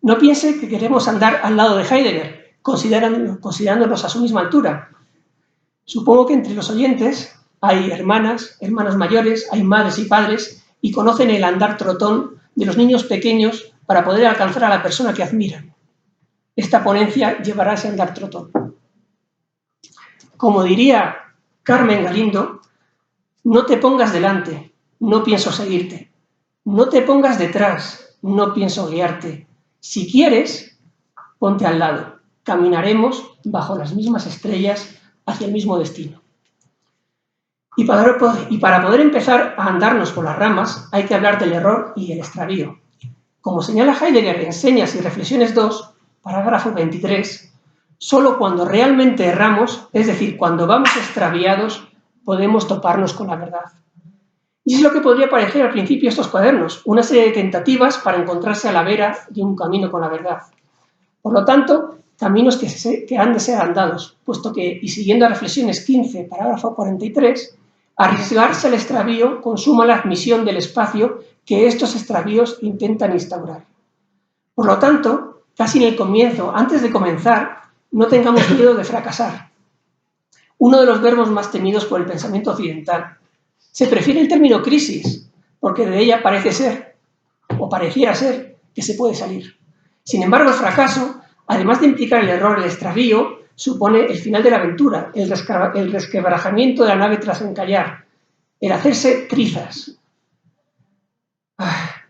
No piense que queremos andar al lado de Heidegger, considerándonos a su misma altura. Supongo que entre los oyentes hay hermanas, hermanos mayores, hay madres y padres, y conocen el andar trotón de los niños pequeños para poder alcanzar a la persona que admiran. Esta ponencia llevará a ese andar trotón. Como diría Carmen Galindo, no te pongas delante, no pienso seguirte. No te pongas detrás, no pienso guiarte. Si quieres, ponte al lado. Caminaremos bajo las mismas estrellas hacia el mismo destino. Y para poder empezar a andarnos por las ramas, hay que hablar del error y el extravío. Como señala Heidegger en Señas y Reflexiones 2, parágrafo 23, solo cuando realmente erramos, es decir, cuando vamos extraviados, podemos toparnos con la verdad. Y es lo que podría parecer al principio estos cuadernos, una serie de tentativas para encontrarse a la vera de un camino con la verdad. Por lo tanto, caminos que han de ser andados, puesto que, y siguiendo a Reflexiones 15, parágrafo 43, arriesgarse al extravío consuma la admisión del espacio que estos extravíos intentan instaurar. Por lo tanto, casi en el comienzo, antes de comenzar, no tengamos miedo de fracasar. Uno de los verbos más temidos por el pensamiento occidental. Se prefiere el término crisis, porque de ella parece ser, o pareciera ser, que se puede salir. Sin embargo, el fracaso, además de implicar el error, el extravío, supone el final de la aventura, el resquebrajamiento de la nave tras encallar, el hacerse trizas.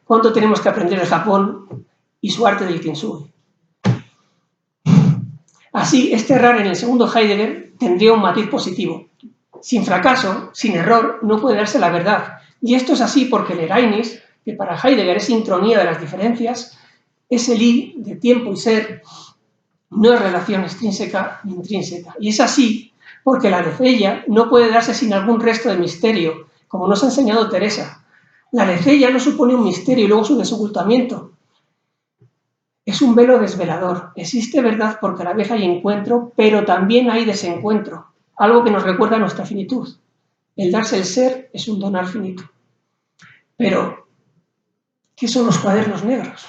¿Cuánto tenemos que aprender de Japón y su arte del kintsugi? Así, este errar en el segundo Heidegger tendría un matiz positivo. Sin fracaso, sin error, no puede darse la verdad. Y esto es así porque el Erainis, que para Heidegger es sincronía de las diferencias, es el I de tiempo y ser, no es relación extrínseca ni intrínseca. Y es así porque la aletheia no puede darse sin algún resto de misterio, como nos ha enseñado Teresa. La aletheia no supone un misterio y luego su desocultamiento. Es un velo desvelador. Existe verdad porque a la vez hay encuentro, pero también hay desencuentro, algo que nos recuerda a nuestra finitud. El darse el ser es un donar finito. Pero, ¿qué son los cuadernos negros?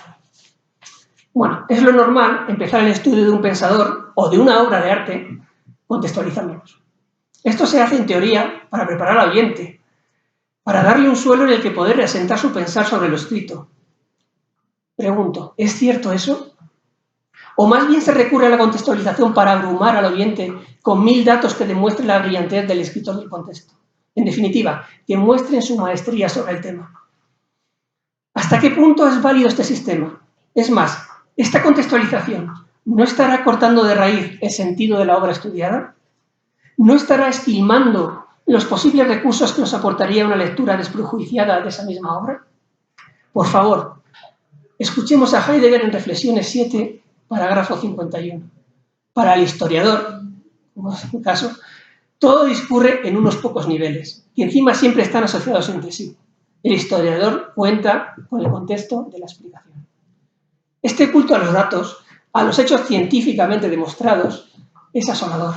Bueno, es lo normal empezar el estudio de un pensador o de una obra de arte contextualizándolos. Esto se hace en teoría para preparar al oyente, para darle un suelo en el que poder asentar su pensar sobre lo escrito. Pregunto, ¿es cierto eso? ¿O más bien se recurre a la contextualización para abrumar al oyente con 1000 datos que demuestren la brillantez del escritor del contexto? En definitiva, que muestren su maestría sobre el tema. ¿Hasta qué punto es válido este sistema? Es más, ¿esta contextualización no estará cortando de raíz el sentido de la obra estudiada? ¿No estará esquilmando los posibles recursos que nos aportaría una lectura desprejuiciada de esa misma obra? Por favor, escuchemos a Heidegger en Reflexiones 7, parágrafo 51. Para el historiador, como es el caso, todo discurre en unos pocos niveles y encima siempre están asociados entre sí. El historiador cuenta con el contexto de la explicación. Este culto a los datos, a los hechos científicamente demostrados, es asolador.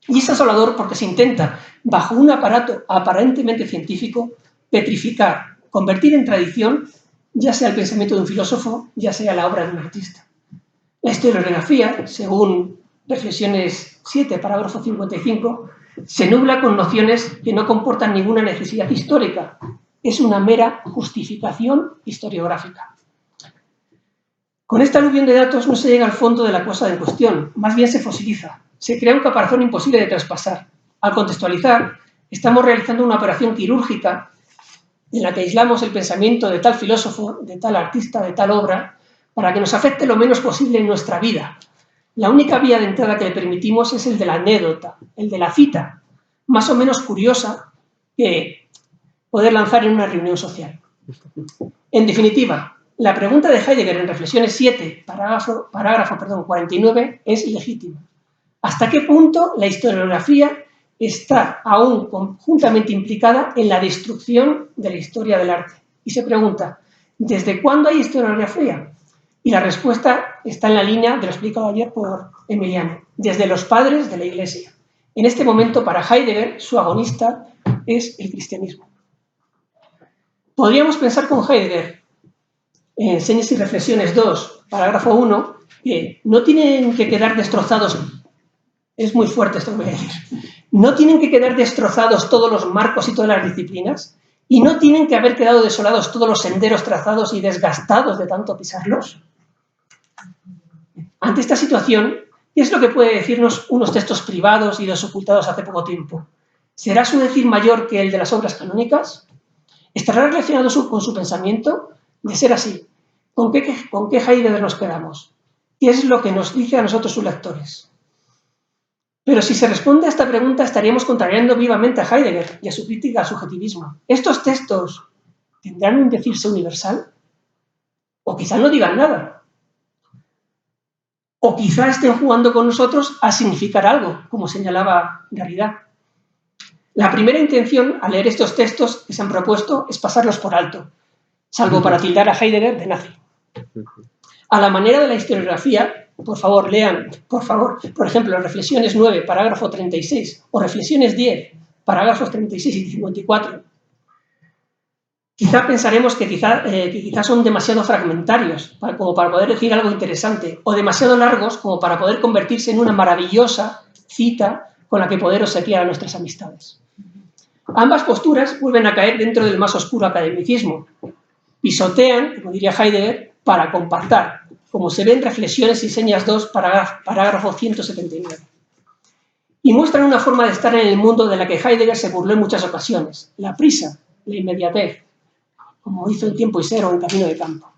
Y es asolador porque se intenta, bajo un aparato aparentemente científico, petrificar, convertir en tradición, ya sea el pensamiento de un filósofo, ya sea la obra de un artista. La historiografía, según Reflexiones 7, parágrafo 55, se nubla con nociones que no comportan ninguna necesidad histórica. Es una mera justificación historiográfica. Con esta aluvión de datos no se llega al fondo de la cosa en cuestión, más bien se fosiliza. Se crea un caparazón imposible de traspasar. Al contextualizar, estamos realizando una operación quirúrgica en la que aislamos el pensamiento de tal filósofo, de tal artista, de tal obra, para que nos afecte lo menos posible en nuestra vida. La única vía de entrada que le permitimos es el de la anécdota, el de la cita, más o menos curiosa que poder lanzar en una reunión social. En definitiva, la pregunta de Heidegger en Reflexiones 7, parágrafo 49, es legítima. ¿Hasta qué punto la historiografía está aún conjuntamente implicada en la destrucción de la historia del arte? Y se pregunta, ¿desde cuándo hay historiografía? Y la respuesta está en la línea de lo explicado ayer por Emiliano, desde los padres de la Iglesia. En este momento, para Heidegger, su agonista es el cristianismo. Podríamos pensar con Heidegger, en Enseñas y Reflexiones 2, parágrafo 1, que no tienen que quedar destrozados, es muy fuerte esto que voy a decir, no tienen que quedar destrozados todos los marcos y todas las disciplinas, y no tienen que haber quedado desolados todos los senderos trazados y desgastados de tanto pisarlos. Ante esta situación, ¿qué es lo que puede decirnos unos textos privados y desocultados hace poco tiempo? ¿Será su decir mayor que el de las obras canónicas? ¿Estará relacionado con su pensamiento? De ser así, ¿con qué Heidegger nos quedamos? ¿Qué es lo que nos dice a nosotros sus lectores? Pero si se responde a esta pregunta, estaríamos contrariando vivamente a Heidegger y a su crítica al subjetivismo. ¿Estos textos tendrán un decirse universal? O quizá no digan nada. O quizá estén jugando con nosotros a significar algo, como señalaba Derrida. La primera intención al leer estos textos que se han propuesto es pasarlos por alto, salvo para tildar a Heidegger de nazi. A la manera de la historiografía, por favor, lean, por ejemplo, Reflexiones 9, parágrafo 36, o Reflexiones 10, parágrafos 36 y 54. Quizá pensaremos que quizá son demasiado fragmentarios como para poder decir algo interesante, o demasiado largos como para poder convertirse en una maravillosa cita con la que poder obsequiar a nuestras amistades. Ambas posturas vuelven a caer dentro del más oscuro academicismo. Pisotean, como diría Heidegger, para compactar, como se ve en Reflexiones y Señas 2, parágrafo 179. Y muestran una forma de estar en el mundo de la que Heidegger se burló en muchas ocasiones, la prisa, la inmediatez, como hizo en Tiempo y Ser o en Camino de Campo.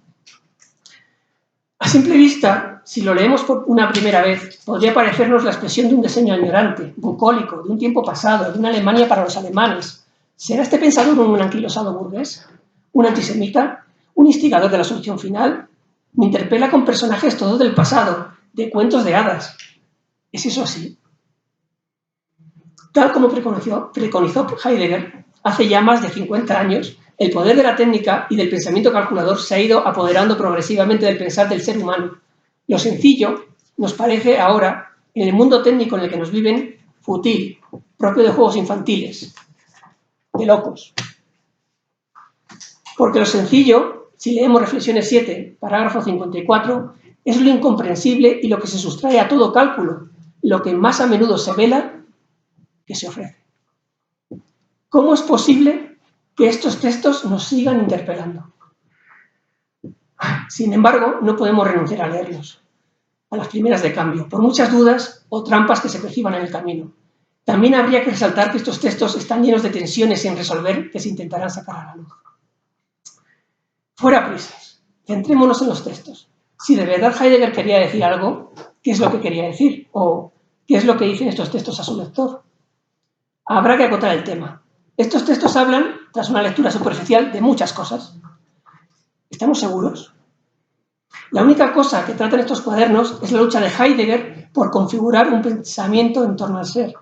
A simple vista, si lo leemos por una primera vez, podría parecernos la expresión de un diseño añorante, bucólico, de un tiempo pasado, de una Alemania para los alemanes. ¿Será este pensador un anquilosado burgués? ¿Un antisemita? ¿Un instigador de la solución final? Me interpela con personajes todos del pasado, de cuentos de hadas. ¿Es eso así? Tal como preconizó Heidegger hace ya más de 50 años, el poder de la técnica y del pensamiento calculador se ha ido apoderando progresivamente del pensar del ser humano. Lo sencillo nos parece ahora, en el mundo técnico en el que nos viven, fútil, propio de juegos infantiles, de locos. Porque lo sencillo, si leemos Reflexiones 7, parágrafo 54, es lo incomprensible y lo que se sustrae a todo cálculo, lo que más a menudo se vela que se ofrece. ¿Cómo es posible que estos textos nos sigan interpelando? Sin embargo, no podemos renunciar a leerlos, a las primeras de cambio, por muchas dudas o trampas que se perciban en el camino. También habría que resaltar que estos textos están llenos de tensiones sin resolver que se intentarán sacar a la luz. Fuera prisas, centrémonos en los textos. Si de verdad Heidegger quería decir algo, ¿qué es lo que quería decir? ¿O qué es lo que dicen estos textos a su lector? Habrá que acotar el tema. Estos textos hablan, tras una lectura superficial, de muchas cosas. ¿Estamos seguros? La única cosa que tratan estos cuadernos es la lucha de Heidegger por configurar un pensamiento en torno al ser.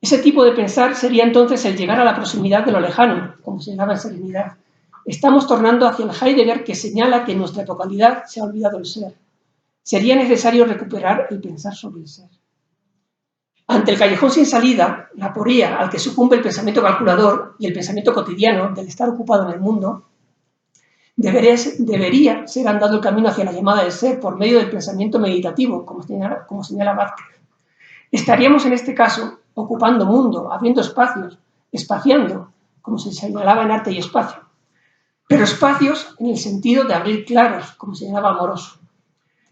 Ese tipo de pensar sería entonces el llegar a la proximidad de lo lejano, como se llama en Serenidad. Estamos tornando hacia el Heidegger que señala que en nuestra totalidad se ha olvidado el ser. Sería necesario recuperar el pensar sobre el ser. Ante el callejón sin salida, la aporía al que sucumbe el pensamiento calculador y el pensamiento cotidiano del estar ocupado en el mundo, debería ser andado el camino hacia la llamada del ser por medio del pensamiento meditativo, como señala Vázquez. Estaríamos en este caso ocupando mundo, abriendo espacios, espaciando, como se señalaba en Arte y Espacio, pero espacios en el sentido de abrir claros, como señalaba Amoroso.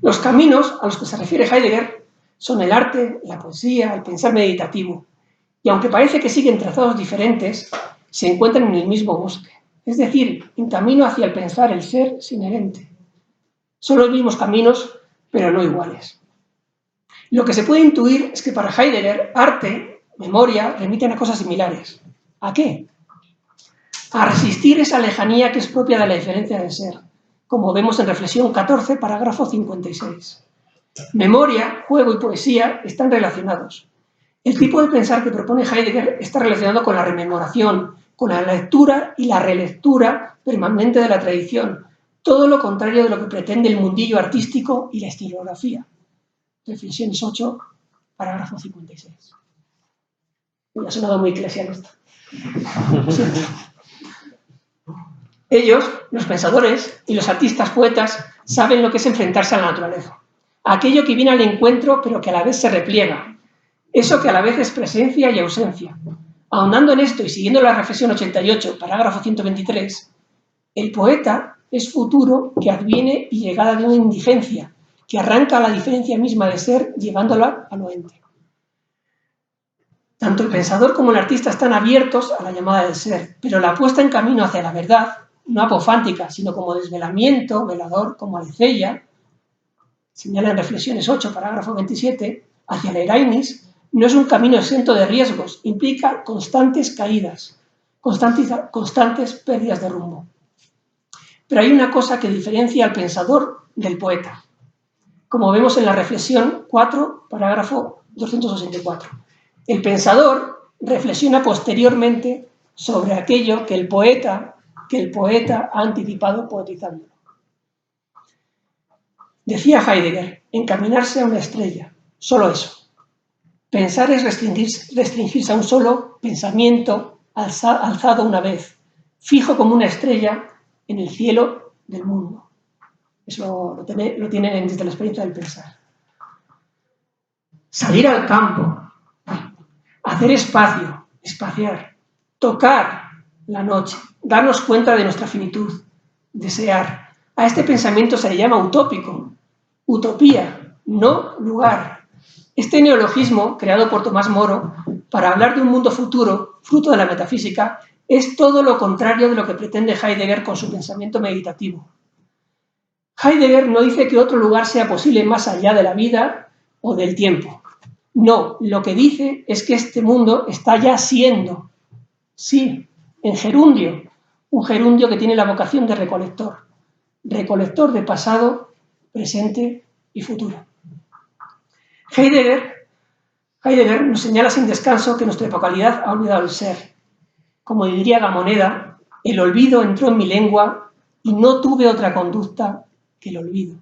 Los caminos a los que se refiere Heidegger son el arte, la poesía, el pensar meditativo, y aunque parece que siguen trazados diferentes, se encuentran en el mismo bosque, es decir, en camino hacia el pensar el ser inherente. Son los mismos caminos, pero no iguales. Lo que se puede intuir es que para Heidegger, arte, memoria, remiten a cosas similares. ¿A qué? A resistir esa lejanía que es propia de la diferencia del ser, como vemos en Reflexión 14, parágrafo 56. Memoria, juego y poesía están relacionados. El tipo de pensar que propone Heidegger está relacionado con la rememoración, con la lectura y la relectura permanente de la tradición, todo lo contrario de lo que pretende el mundillo artístico y la historiografía. Reflexiones 8, parágrafo 56. Me ha sonado muy eclesial esto. Ellos, los pensadores y los artistas poetas, saben lo que es enfrentarse a la naturaleza. Aquello que viene al encuentro, pero que a la vez se repliega. Eso que a la vez es presencia y ausencia. Ahondando en esto y siguiendo la reflexión 88, parágrafo 123, el poeta es futuro que adviene y llegada de una indigencia, que arranca la diferencia misma de ser, llevándola a lo ente. Tanto el pensador como el artista están abiertos a la llamada del ser, pero la puesta en camino hacia la verdad, no apofántica, sino como desvelamiento, velador, como alecella, señala en Reflexiones 8, parágrafo 27, hacia el Erainis, no es un camino exento de riesgos, implica constantes caídas, constantes pérdidas de rumbo. Pero hay una cosa que diferencia al pensador del poeta, como vemos en la Reflexión 4, parágrafo 264. El pensador reflexiona posteriormente sobre aquello que el poeta ha anticipado poetizando. Decía Heidegger, encaminarse a una estrella, solo eso. Pensar es restringirse a un solo pensamiento alzado una vez, fijo como una estrella en el cielo del mundo. Eso lo tienen desde la experiencia del pensar. Salir al campo, hacer espacio, espaciar, tocar la noche, darnos cuenta de nuestra finitud, desear. A este pensamiento se le llama utópico, utopía, no lugar. Este neologismo, creado por Tomás Moro, para hablar de un mundo futuro, fruto de la metafísica, es todo lo contrario de lo que pretende Heidegger con su pensamiento meditativo. Heidegger no dice que otro lugar sea posible más allá de la vida o del tiempo. No, lo que dice es que este mundo está ya siendo, sí, en gerundio, un gerundio que tiene la vocación de recolector de pasado, presente y futuro. Heidegger nos señala sin descanso que nuestra epocalidad ha olvidado el ser. Como diría Gamoneda, el olvido entró en mi lengua y no tuve otra conducta que el olvido,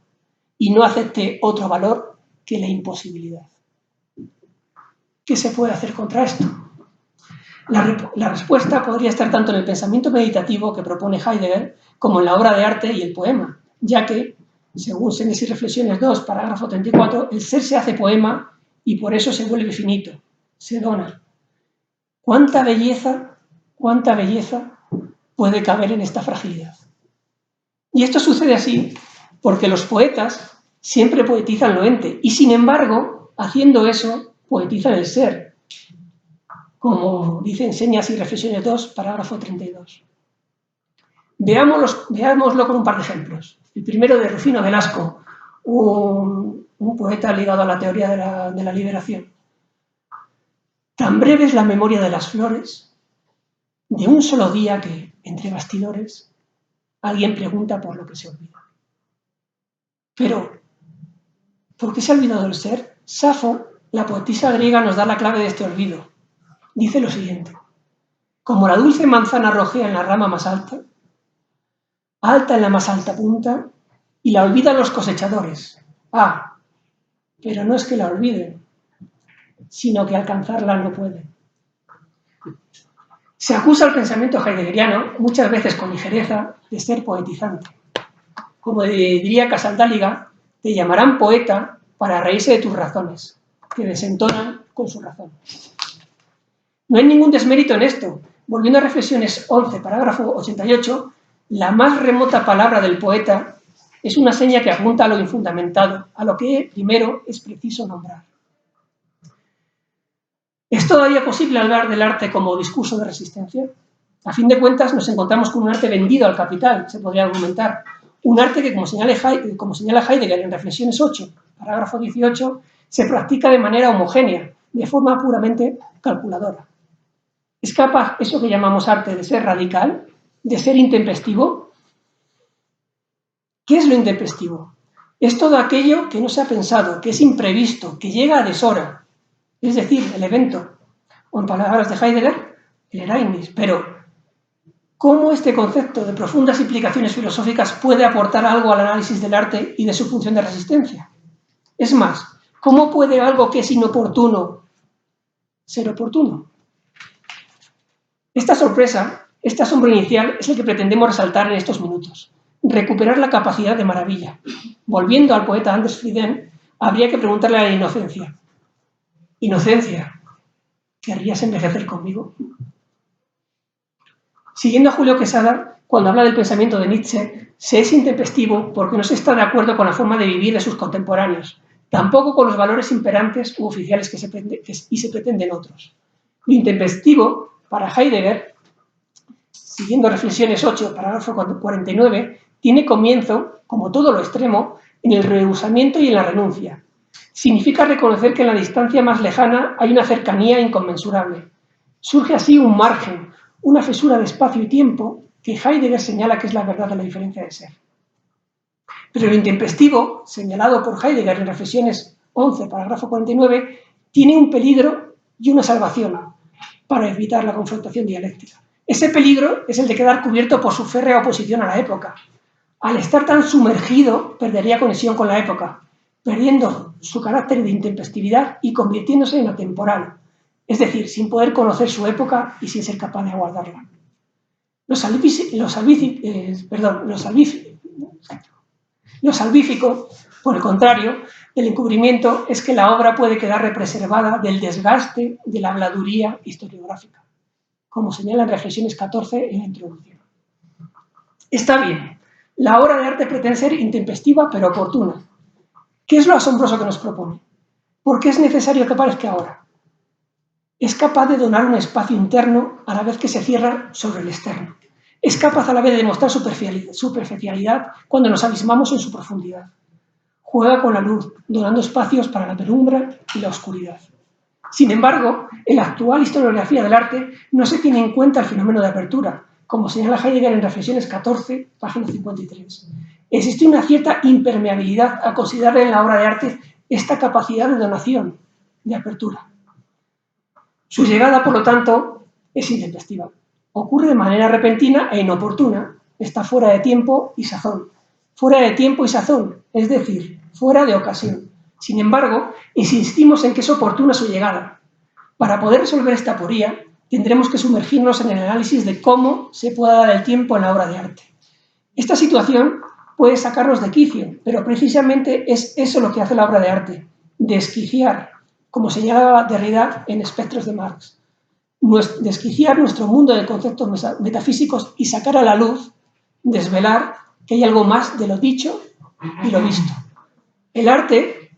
y no acepté otro valor que la imposibilidad. ¿Qué se puede hacer contra esto? La respuesta podría estar tanto en el pensamiento meditativo que propone Heidegger como en la obra de arte y el poema, ya que, según Senes y Reflexiones 2, parágrafo 34, el ser se hace poema y por eso se vuelve finito, se dona. ¿Cuánta belleza puede caber en esta fragilidad? Y esto sucede así porque los poetas siempre poetizan lo ente y, sin embargo, haciendo eso, poetizan el ser, como dice Señas y Reflexiones 2, parágrafo 32. Veámoslo con un par de ejemplos. El primero de Rufino Velasco, un poeta ligado a la teoría de la liberación. Tan breve es la memoria de las flores, de un solo día que, entre bastidores, alguien pregunta por lo que se olvida. Pero, ¿por qué se ha olvidado el ser? Safo, la poetisa griega, nos da la clave de este olvido. Dice lo siguiente: como la dulce manzana rojea en la rama más alta en la más alta punta, y la olvidan los cosechadores. Ah, pero no es que la olviden, sino que alcanzarla no pueden. Se acusa al pensamiento heideggeriano, muchas veces con ligereza, de ser poetizante. Como diría Casaldáliga, te llamarán poeta para reírse de tus razones, que desentonan con su razón. No hay ningún desmérito en esto. Volviendo a Reflexiones 11, parágrafo 88, la más remota palabra del poeta es una seña que apunta a lo infundamentado, a lo que primero es preciso nombrar. ¿Es todavía posible hablar del arte como discurso de resistencia? A fin de cuentas, nos encontramos con un arte vendido al capital, se podría argumentar. Un arte que, como señala Heidegger en Reflexiones 8, parágrafo 18, se practica de manera homogénea, de forma puramente calculadora. ¿Es capaz eso que llamamos arte de ser radical, de ser intempestivo? ¿Qué es lo intempestivo? Es todo aquello que no se ha pensado, que es imprevisto, que llega a deshora, es decir, el evento, o en palabras de Heidegger, el Erainis. Pero, ¿cómo este concepto de profundas implicaciones filosóficas puede aportar algo al análisis del arte y de su función de resistencia? Es más, ¿cómo puede algo que es inoportuno ser oportuno? Esta sorpresa, este asombro inicial, es el que pretendemos resaltar en estos minutos. Recuperar la capacidad de maravilla. Volviendo al poeta Anders Frieden, habría que preguntarle a la inocencia. Inocencia, ¿querrías envejecer conmigo? Siguiendo a Julio Quesada, cuando habla del pensamiento de Nietzsche, se es intempestivo porque no se está de acuerdo con la forma de vivir de sus contemporáneos, tampoco con los valores imperantes u oficiales que se pretenden otros. Lo intempestivo, para Heidegger, siguiendo Reflexiones 8, parágrafo 49, tiene comienzo, como todo lo extremo, en el rehusamiento y en la renuncia. Significa reconocer que en la distancia más lejana hay una cercanía inconmensurable. Surge así un margen, una fisura de espacio y tiempo que Heidegger señala que es la verdad de la diferencia de ser. Pero lo intempestivo, señalado por Heidegger en Reflexiones 11, parágrafo 49, tiene un peligro y una salvación para evitar la confrontación dialéctica. Ese peligro es el de quedar cubierto por su férrea oposición a la época. Al estar tan sumergido, perdería conexión con la época, perdiendo su carácter de intempestividad y convirtiéndose en atemporal, es decir, sin poder conocer su época y sin ser capaz de aguardarla. Lo salvífico, por el contrario, del encubrimiento es que la obra puede quedar preservada del desgaste de la habladuría historiográfica, como señala en Reflexiones 14 en la introducción. Está bien, la obra de arte pretende ser intempestiva pero oportuna. ¿Qué es lo asombroso que nos propone? ¿Por qué es necesario que aparezca ahora? Es capaz de donar un espacio interno a la vez que se cierra sobre el externo. Es capaz a la vez de mostrar superficialidad cuando nos abismamos en su profundidad. Juega con la luz, donando espacios para la penumbra y la oscuridad. Sin embargo, en la actual historiografía del arte no se tiene en cuenta el fenómeno de apertura, como señala Heidegger en Reflexiones 14, página 53. Existe una cierta impermeabilidad a considerar en la obra de arte esta capacidad de donación, de apertura. Su llegada, por lo tanto, es intempestiva. Ocurre de manera repentina e inoportuna. Está fuera de tiempo y sazón. Fuera de tiempo y sazón, es decir, fuera de ocasión. Sin embargo, insistimos en que es oportuna su llegada. Para poder resolver esta aporía, tendremos que sumergirnos en el análisis de cómo se puede dar el tiempo en la obra de arte. Esta situación puede sacarnos de quicio, pero precisamente es eso lo que hace la obra de arte, desquiciar, como señalaba Derrida en Espectros de Marx. Desquiciar nuestro mundo de conceptos metafísicos y sacar a la luz, desvelar que hay algo más de lo dicho y lo visto. El arte,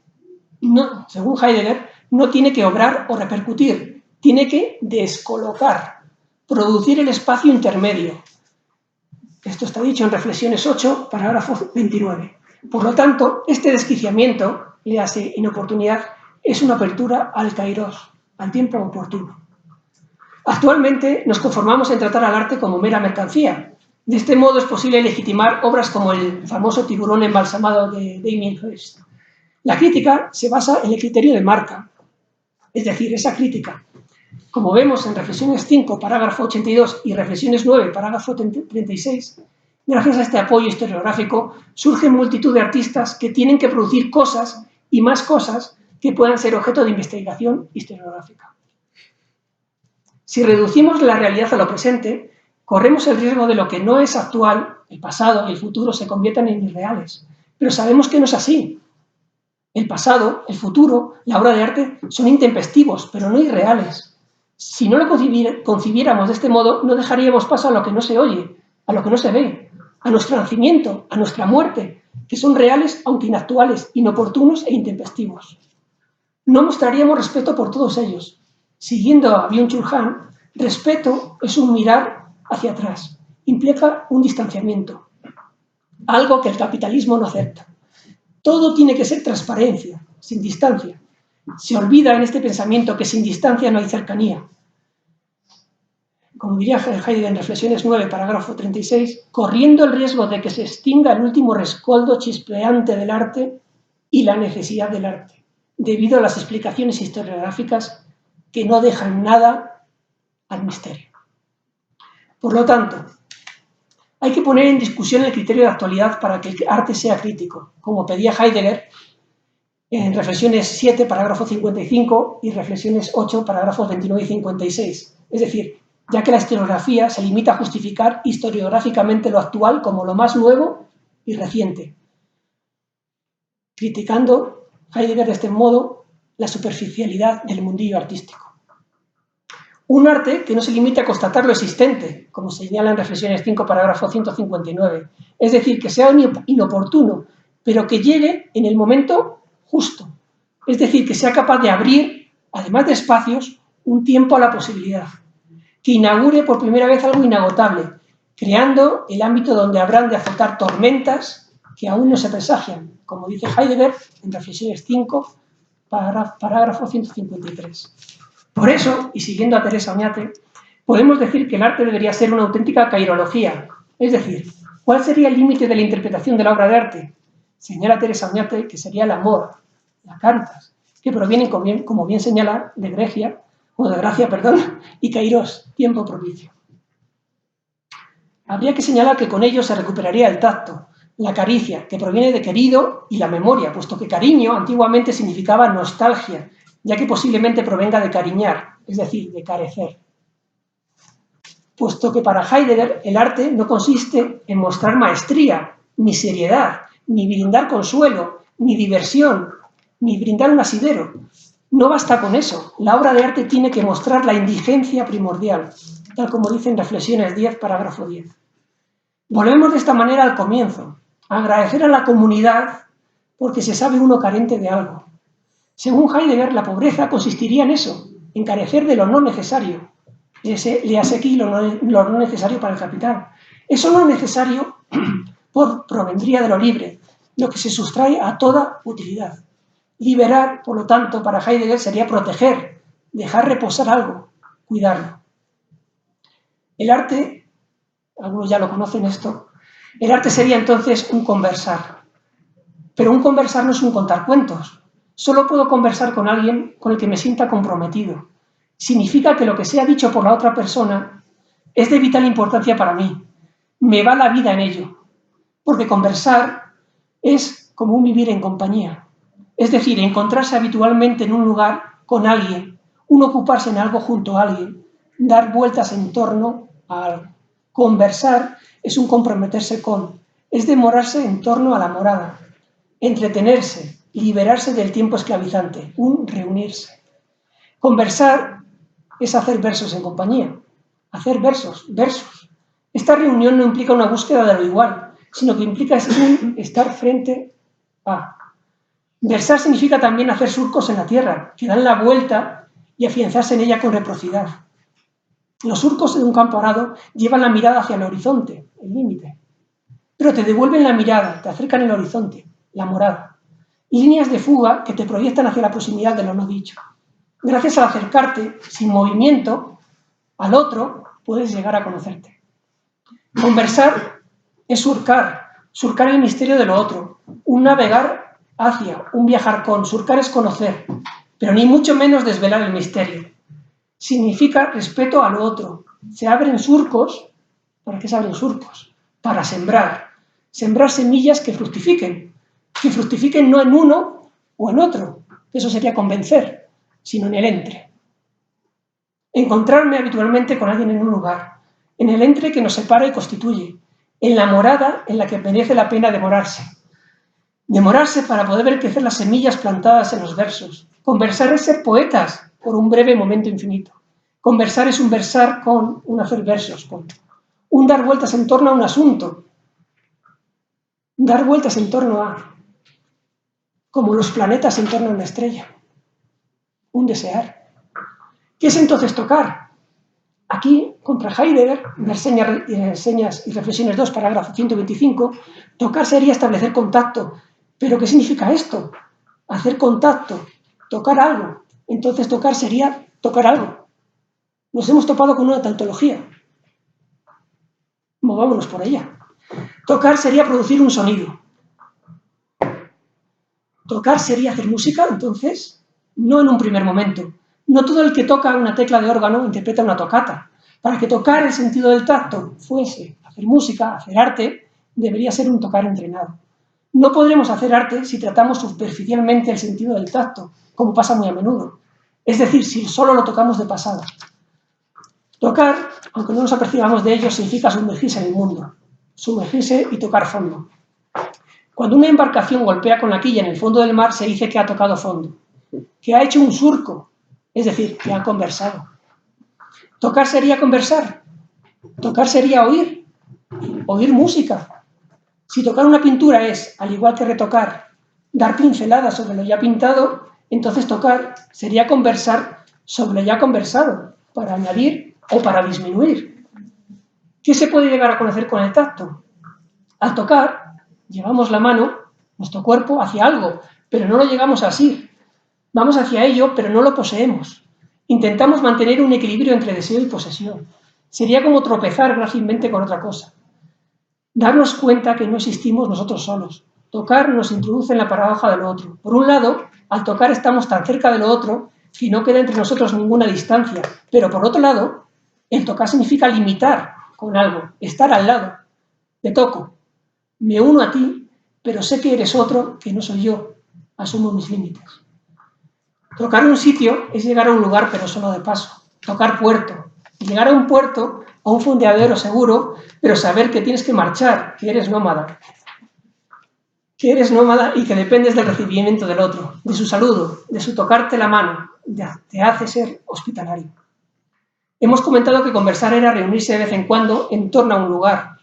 no, según Heidegger, no tiene que obrar o repercutir, tiene que descolocar, producir el espacio intermedio. Esto está dicho en Reflexiones 8, parágrafo 29. Por lo tanto, este desquiciamiento, le hace inoportunidad, es una apertura al kairos, al tiempo oportuno. Actualmente nos conformamos en tratar al arte como mera mercancía. De este modo es posible legitimar obras como el famoso Tiburón embalsamado de Damien Hirst. La crítica se basa en el criterio de marca, es decir, esa crítica. Como vemos en Reflexiones 5, parágrafo 82 y Reflexiones 9, parágrafo 36, gracias a este apoyo historiográfico surgen multitud de artistas que tienen que producir cosas y más cosas que puedan ser objeto de investigación historiográfica. Si reducimos la realidad a lo presente, corremos el riesgo de lo que no es actual, el pasado y el futuro se conviertan en irreales. Pero sabemos que no es así. El pasado, el futuro, la obra de arte son intempestivos, pero no irreales. Si no lo concibiéramos de este modo, no dejaríamos paso a lo que no se oye, a lo que no se ve, a nuestro nacimiento, a nuestra muerte, que son reales aunque inactuales, inoportunos e intempestivos. No mostraríamos respeto por todos ellos. Siguiendo a Byung-Chul Han, respeto es un mirar hacia atrás, implica un distanciamiento, algo que el capitalismo no acepta. Todo tiene que ser transparencia, sin distancia. Se olvida en este pensamiento que sin distancia no hay cercanía. Como diría Heidegger en Reflexiones 9, parágrafo 36, corriendo el riesgo de que se extinga el último rescoldo chispeante del arte y la necesidad del arte, debido a las explicaciones historiográficas que no dejan nada al misterio. Por lo tanto, hay que poner en discusión el criterio de actualidad para que el arte sea crítico, como pedía Heidegger en Reflexiones 7, parágrafo 55 y Reflexiones 8, parágrafos 29 y 56. Es decir, ya que la historiografía se limita a justificar historiográficamente lo actual como lo más nuevo y reciente, criticando Heidegger de este modo la superficialidad del mundillo artístico. Un arte que no se limite a constatar lo existente, como señala en Reflexiones 5, parágrafo 159, es decir, que sea inoportuno, pero que llegue en el momento justo, es decir, que sea capaz de abrir, además de espacios, un tiempo a la posibilidad, que inaugure por primera vez algo inagotable, creando el ámbito donde habrán de azotar tormentas que aún no se presagian, como dice Heidegger en Reflexiones 5, parágrafo 153. Por eso, y siguiendo a Teresa Oñate, podemos decir que el arte debería ser una auténtica cairología, es decir, ¿cuál sería el límite de la interpretación de la obra de arte? Señala Teresa Oñate que sería el amor, las cantas, que provienen, como bien señala, de Grecia, y kairos, tiempo propicio. Habría que señalar que con ello se recuperaría el tacto, la caricia, que proviene de querido, y la memoria, puesto que cariño antiguamente significaba nostalgia, ya que posiblemente provenga de cariñar, es decir, de carecer. Puesto que para Heidegger el arte no consiste en mostrar maestría, ni seriedad, ni brindar consuelo, ni diversión, ni brindar un asidero. No basta con eso, la obra de arte tiene que mostrar la indigencia primordial, tal como dice en Reflexiones 10, parágrafo 10. Volvemos de esta manera al comienzo, a agradecer a la comunidad porque se sabe uno carente de algo. Según Heidegger, la pobreza consistiría en eso, en carecer de lo no necesario. Léase aquí lo no necesario para el capital. Eso no necesario provendría de lo libre, lo que se sustrae a toda utilidad. Liberar, por lo tanto, para Heidegger sería proteger, dejar reposar algo, cuidarlo. El arte, algunos ya lo conocen esto, el arte sería entonces un conversar. Pero un conversar no es un contar cuentos. Solo puedo conversar con alguien con el que me sienta comprometido. Significa que lo que sea dicho por la otra persona es de vital importancia para mí. Me va la vida en ello. Porque conversar es como un vivir en compañía. Es decir, encontrarse habitualmente en un lugar con alguien, un ocuparse en algo junto a alguien, dar vueltas en torno a algo. Conversar es un comprometerse con, es demorarse en torno a la morada, entretenerse, liberarse del tiempo esclavizante, un reunirse. Conversar es hacer versos en compañía, hacer versos. Esta reunión no implica una búsqueda de lo igual, sino que implica estar frente a. Versar significa también hacer surcos en la tierra, que dan la vuelta y afianzarse en ella con reciprocidad. Los surcos de un campo arado llevan la mirada hacia el horizonte, el límite, pero te devuelven la mirada, te acercan el horizonte, la morada. Líneas de fuga que te proyectan hacia la proximidad de lo no dicho. Gracias al acercarte, sin movimiento, al otro, puedes llegar a conocerte. Conversar es surcar el misterio de lo otro, un navegar hacia, un viajar con, surcar es conocer, pero ni mucho menos desvelar el misterio. Significa respeto a lo otro. Se abren surcos. ¿Para qué se abren surcos? Para sembrar. Sembrar semillas que fructifiquen no en uno o en otro, eso sería convencer, sino en el entre. Encontrarme habitualmente con alguien en un lugar, en el entre que nos separa y constituye, en la morada en la que merece la pena demorarse. Demorarse para poder ver crecer las semillas plantadas en los versos. Conversar es ser poetas por un breve momento infinito. Conversar es un versar con, un hacer versos con, un dar vueltas en torno a un asunto. Dar vueltas en torno a, como los planetas en torno a una estrella. Un desear. ¿Qué es entonces tocar? Aquí, contra Heidegger, en Señas y Reflexiones 2, parágrafo 125, tocar sería establecer contacto. ¿Pero qué significa esto? Hacer contacto, tocar algo. Entonces tocar sería tocar algo. Nos hemos topado con una tautología. Movámonos por ella. Tocar sería producir un sonido. Tocar sería hacer música, entonces, no en un primer momento. No todo el que toca una tecla de órgano interpreta una tocata. Para que tocar el sentido del tacto fuese hacer música, hacer arte, debería ser un tocar entrenado. No podremos hacer arte si tratamos superficialmente el sentido del tacto, como pasa muy a menudo. Es decir, si solo lo tocamos de pasada. Tocar, aunque no nos apercibamos de ello, significa sumergirse en el mundo, sumergirse y tocar fondo. Cuando una embarcación golpea con la quilla en el fondo del mar, se dice que ha tocado fondo, que ha hecho un surco, es decir, que ha conversado. Tocar sería conversar, tocar sería oír música. Si tocar una pintura es, al igual que retocar, dar pinceladas sobre lo ya pintado, entonces tocar sería conversar sobre lo ya conversado, para añadir o para disminuir. ¿Qué se puede llegar a conocer con el tacto? Al tocar, llevamos la mano, nuestro cuerpo, hacia algo, pero no lo llegamos a asir. Vamos hacia ello, pero no lo poseemos. Intentamos mantener un equilibrio entre deseo y posesión. Sería como tropezar grácilmente con otra cosa. Darnos cuenta que no existimos nosotros solos. Tocar nos introduce en la paradoja de lo otro. Por un lado, al tocar estamos tan cerca de lo otro que no queda entre nosotros ninguna distancia. Pero por otro lado, el tocar significa limitar con algo, estar al lado. Te toco, me uno a ti, pero sé que eres otro, que no soy yo. Asumo mis límites. Tocar un sitio es llegar a un lugar, pero solo de paso. Tocar puerto. Llegar a un puerto, a un fondeadero seguro, pero saber que tienes que marchar, que eres nómada. Que eres nómada y que dependes del recibimiento del otro, de su saludo, de su tocarte la mano, te hace ser hospitalario. Hemos comentado que conversar era reunirse de vez en cuando en torno a un lugar.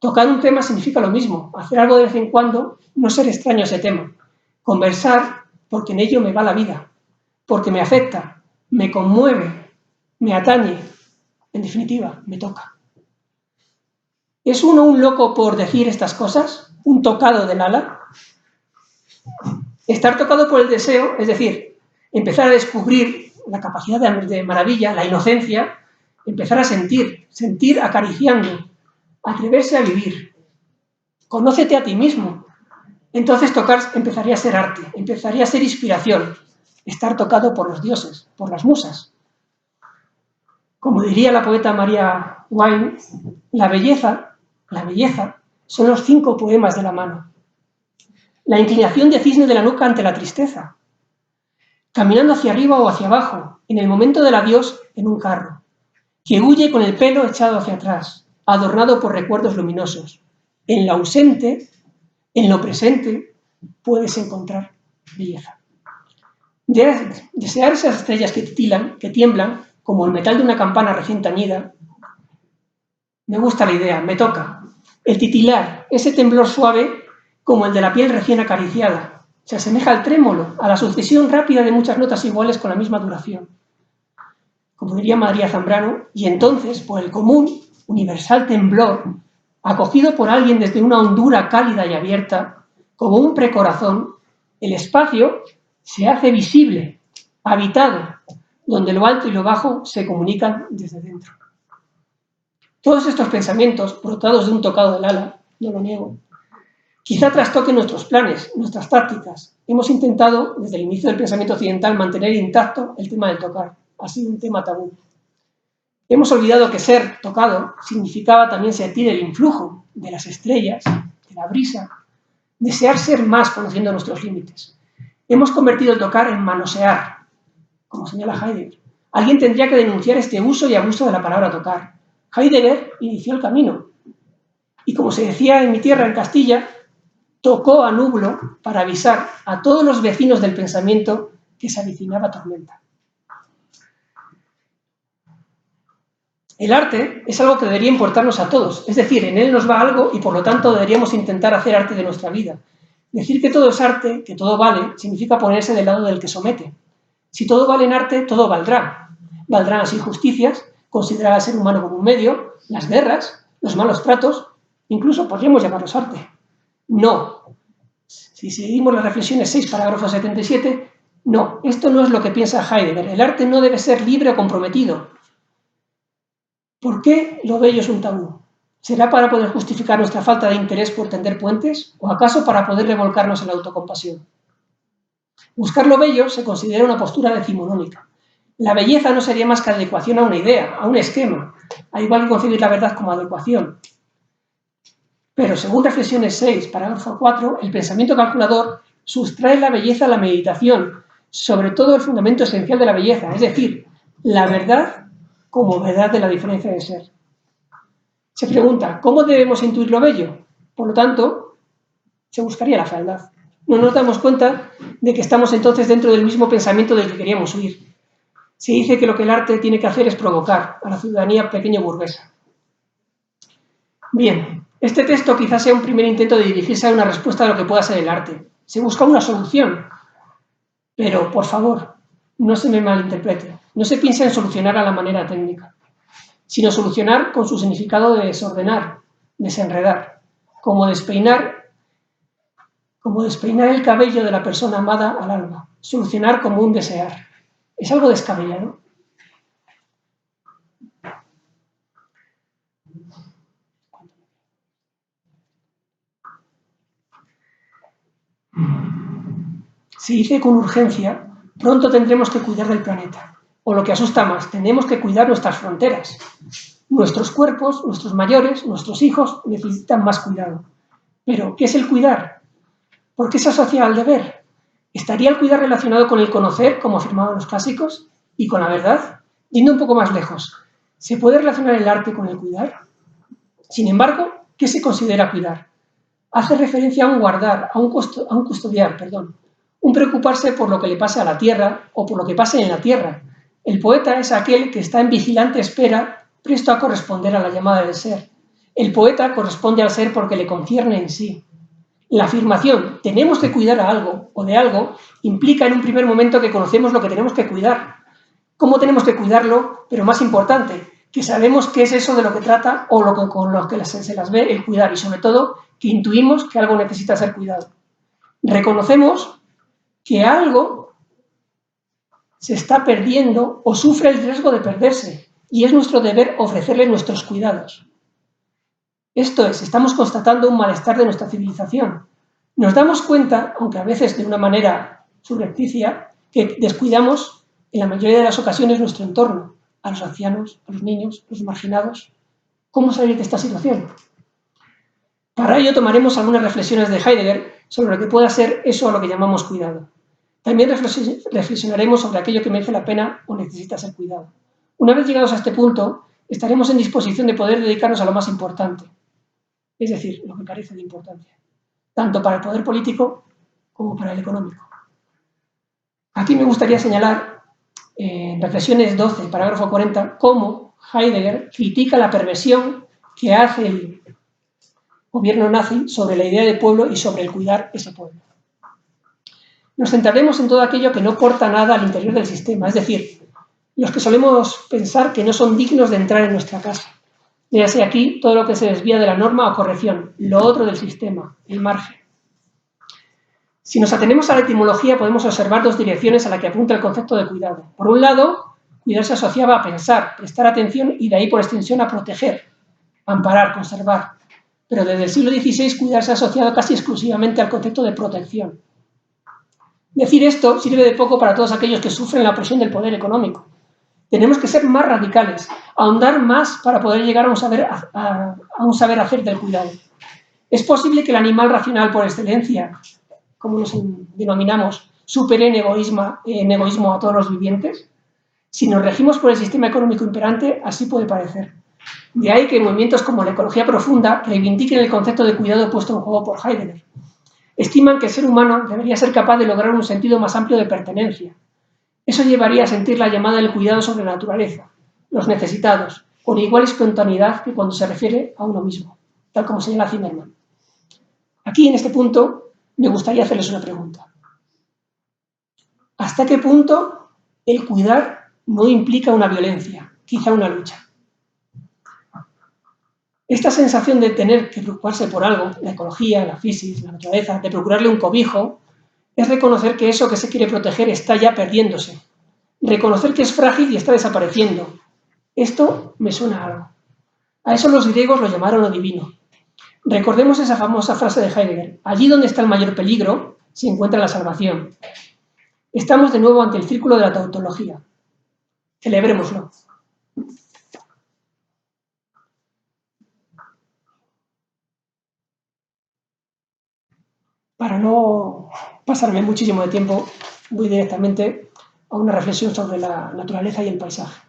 Tocar un tema significa lo mismo, hacer algo de vez en cuando, no ser extraño a ese tema. Conversar porque en ello me va la vida, porque me afecta, me conmueve, me atañe, en definitiva, me toca. ¿Es uno un loco por decir estas cosas? ¿Un tocado del ala? Estar tocado por el deseo, es decir, empezar a descubrir la capacidad de maravilla, la inocencia, empezar a sentir acariciando, atreverse a vivir. Conócete a ti mismo. Entonces tocar empezaría a ser arte, empezaría a ser inspiración, estar tocado por los dioses, por las musas. Como diría la poeta María Wine, la belleza son los 5 poemas de la mano. La inclinación de cisne de la nuca ante la tristeza. Caminando hacia arriba o hacia abajo, en el momento del adiós, en un carro. Que huye con el pelo echado hacia atrás, adornado por recuerdos luminosos. En lo ausente, en lo presente, puedes encontrar belleza. Desear esas estrellas que titilan, que tiemblan, como el metal de una campana recién tañida. Me gusta la idea, me toca. El titilar, ese temblor suave como el de la piel recién acariciada. Se asemeja al trémolo, a la sucesión rápida de muchas notas iguales con la misma duración. Como diría María Zambrano, y entonces, por el común, universal temblor, acogido por alguien desde una hondura cálida y abierta, como un precorazón, el espacio se hace visible, habitado, donde lo alto y lo bajo se comunican desde dentro. Todos estos pensamientos, brotados de un tocado del ala, no lo niego, quizá trastoquen nuestros planes, nuestras tácticas. Hemos intentado, desde el inicio del pensamiento occidental, mantener intacto el tema del tocar. Ha sido un tema tabú. Hemos olvidado que ser tocado significaba también sentir el influjo de las estrellas, de la brisa, desear ser más conociendo nuestros límites. Hemos convertido el tocar en manosear, como señala Heidegger. Alguien tendría que denunciar este uso y abuso de la palabra tocar. Heidegger inició el camino. Y como se decía en mi tierra, en Castilla, tocó a nublo para avisar a todos los vecinos del pensamiento que se avecinaba tormenta. El arte es algo que debería importarnos a todos, es decir, en él nos va algo y por lo tanto deberíamos intentar hacer arte de nuestra vida. Decir que todo es arte, que todo vale, significa ponerse del lado del que somete. Si todo vale en arte, todo valdrá. Valdrán las injusticias, considerar al ser humano como un medio, las guerras, los malos tratos, incluso podríamos llamarlos arte. No. Si seguimos las reflexiones 6, parágrafo 77, no, esto no es lo que piensa Heidegger. El arte no debe ser libre o comprometido. ¿Por qué lo bello es un tabú? ¿Será para poder justificar nuestra falta de interés por tender puentes? ¿O acaso para poder revolcarnos en la autocompasión? Buscar lo bello se considera una postura decimonónica. La belleza no sería más que adecuación a una idea, a un esquema. Al igual que concebir la verdad como adecuación. Pero según Reflexiones 6, parágrafo 4, el pensamiento calculador sustrae la belleza a la meditación, sobre todo el fundamento esencial de la belleza, es decir, la verdad como verdad de la diferencia de ser. Se pregunta, ¿cómo debemos intuir lo bello? Por lo tanto, se buscaría la fealdad. No nos damos cuenta de que estamos entonces dentro del mismo pensamiento del que queríamos huir. Se dice que lo que el arte tiene que hacer es provocar a la ciudadanía pequeño burguesa. Bien, este texto quizás sea un primer intento de dirigirse a una respuesta a lo que pueda ser el arte. Se busca una solución, pero, por favor, no se me malinterprete. No se piensa en solucionar a la manera técnica, sino solucionar con su significado de desordenar, desenredar, como despeinar el cabello de la persona amada al alma, solucionar como un desear. Es algo descabellado. Se dice con urgencia, pronto tendremos que cuidar del planeta. O lo que asusta más, tenemos que cuidar nuestras fronteras. Nuestros cuerpos, nuestros mayores, nuestros hijos necesitan más cuidado. Pero, ¿qué es el cuidar? ¿Por qué se asocia al deber? ¿Estaría el cuidar relacionado con el conocer, como afirmaban los clásicos, y con la verdad? Yendo un poco más lejos, ¿se puede relacionar el arte con el cuidar? Sin embargo, ¿qué se considera cuidar? Hace referencia a un guardar, a un custodiar, un preocuparse por lo que le pase a la tierra o por lo que pase en la tierra. El poeta es aquel que está en vigilante espera, presto a corresponder a la llamada del ser. El poeta corresponde al ser porque le concierne en sí. La afirmación, tenemos que cuidar a algo o de algo, implica en un primer momento que conocemos lo que tenemos que cuidar. ¿Cómo tenemos que cuidarlo? Pero más importante, que sabemos qué es eso de lo que trata o con lo que se las ve el cuidar y sobre todo que intuimos que algo necesita ser cuidado. Reconocemos que algo se está perdiendo o sufre el riesgo de perderse y es nuestro deber ofrecerle nuestros cuidados. Esto es, estamos constatando un malestar de nuestra civilización. Nos damos cuenta, aunque a veces de una manera subrepticia, que descuidamos en la mayoría de las ocasiones nuestro entorno, a los ancianos, a los niños, a los marginados. ¿Cómo salir de esta situación? Para ello tomaremos algunas reflexiones de Heidegger sobre lo que pueda ser eso a lo que llamamos cuidado. También reflexionaremos sobre aquello que merece la pena o necesita ser cuidado. Una vez llegados a este punto, estaremos en disposición de poder dedicarnos a lo más importante, es decir, lo que carece de importancia, tanto para el poder político como para el económico. Aquí me gustaría señalar, en Reflexiones 12, parágrafo 40, cómo Heidegger critica la perversión que hace el gobierno nazi sobre la idea de pueblo y sobre el cuidar ese pueblo. Nos centraremos en todo aquello que no aporta nada al interior del sistema, es decir, los que solemos pensar que no son dignos de entrar en nuestra casa. Véase aquí todo lo que se desvía de la norma o corrección, lo otro del sistema, el margen. Si nos atenemos a la etimología, podemos observar dos direcciones a las que apunta el concepto de cuidado. Por un lado, cuidar se asociaba a pensar, prestar atención y de ahí por extensión a proteger, amparar, conservar. Pero desde el siglo XVI cuidar se ha asociado casi exclusivamente al concepto de protección. Decir esto sirve de poco para todos aquellos que sufren la opresión del poder económico. Tenemos que ser más radicales, ahondar más para poder llegar a un saber hacer del cuidado. ¿Es posible que el animal racional por excelencia, como nos denominamos, supere en egoísmo a todos los vivientes? Si nos regimos por el sistema económico imperante, así puede parecer. De ahí que movimientos como la ecología profunda reivindiquen el concepto de cuidado puesto en juego por Heidegger. Estiman que el ser humano debería ser capaz de lograr un sentido más amplio de pertenencia. Eso llevaría a sentir la llamada del cuidado sobre la naturaleza, los necesitados, con igual espontaneidad que cuando se refiere a uno mismo, tal como señala Zimmermann. Aquí, en este punto, me gustaría hacerles una pregunta. ¿Hasta qué punto el cuidar no implica una violencia, quizá una lucha? Esta sensación de tener que preocuparse por algo, la ecología, la física, la naturaleza, de procurarle un cobijo, es reconocer que eso que se quiere proteger está ya perdiéndose. Reconocer que es frágil y está desapareciendo. Esto me suena a algo. A eso los griegos lo llamaron lo divino. Recordemos esa famosa frase de Heidegger. Allí donde está el mayor peligro, se encuentra la salvación. Estamos de nuevo ante el círculo de la tautología. Celebrémoslo. Para no pasarme muchísimo de tiempo, voy directamente a una reflexión sobre la naturaleza y el paisaje.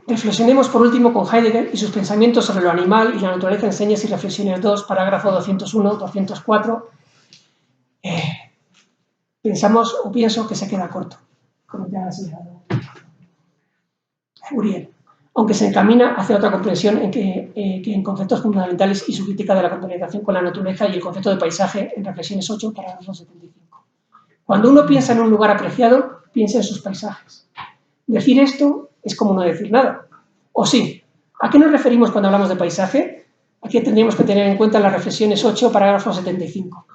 Reflexionemos por último con Heidegger y sus pensamientos sobre lo animal y la naturaleza en Señas y Reflexiones 2, parágrafo 201, 204. Pienso que se queda corto, como ya ha señalado Uriel, aunque se encamina hacia otra comprensión que en conceptos fundamentales y su crítica de la compenetración con la naturaleza y el concepto de paisaje en Reflexiones 8, parágrafo 75. Cuando uno piensa en un lugar apreciado, piensa en sus paisajes. Decir esto es como no decir nada. ¿O sí? ¿A qué nos referimos cuando hablamos de paisaje? Aquí tendríamos que tener en cuenta las Reflexiones 8, parágrafo 75.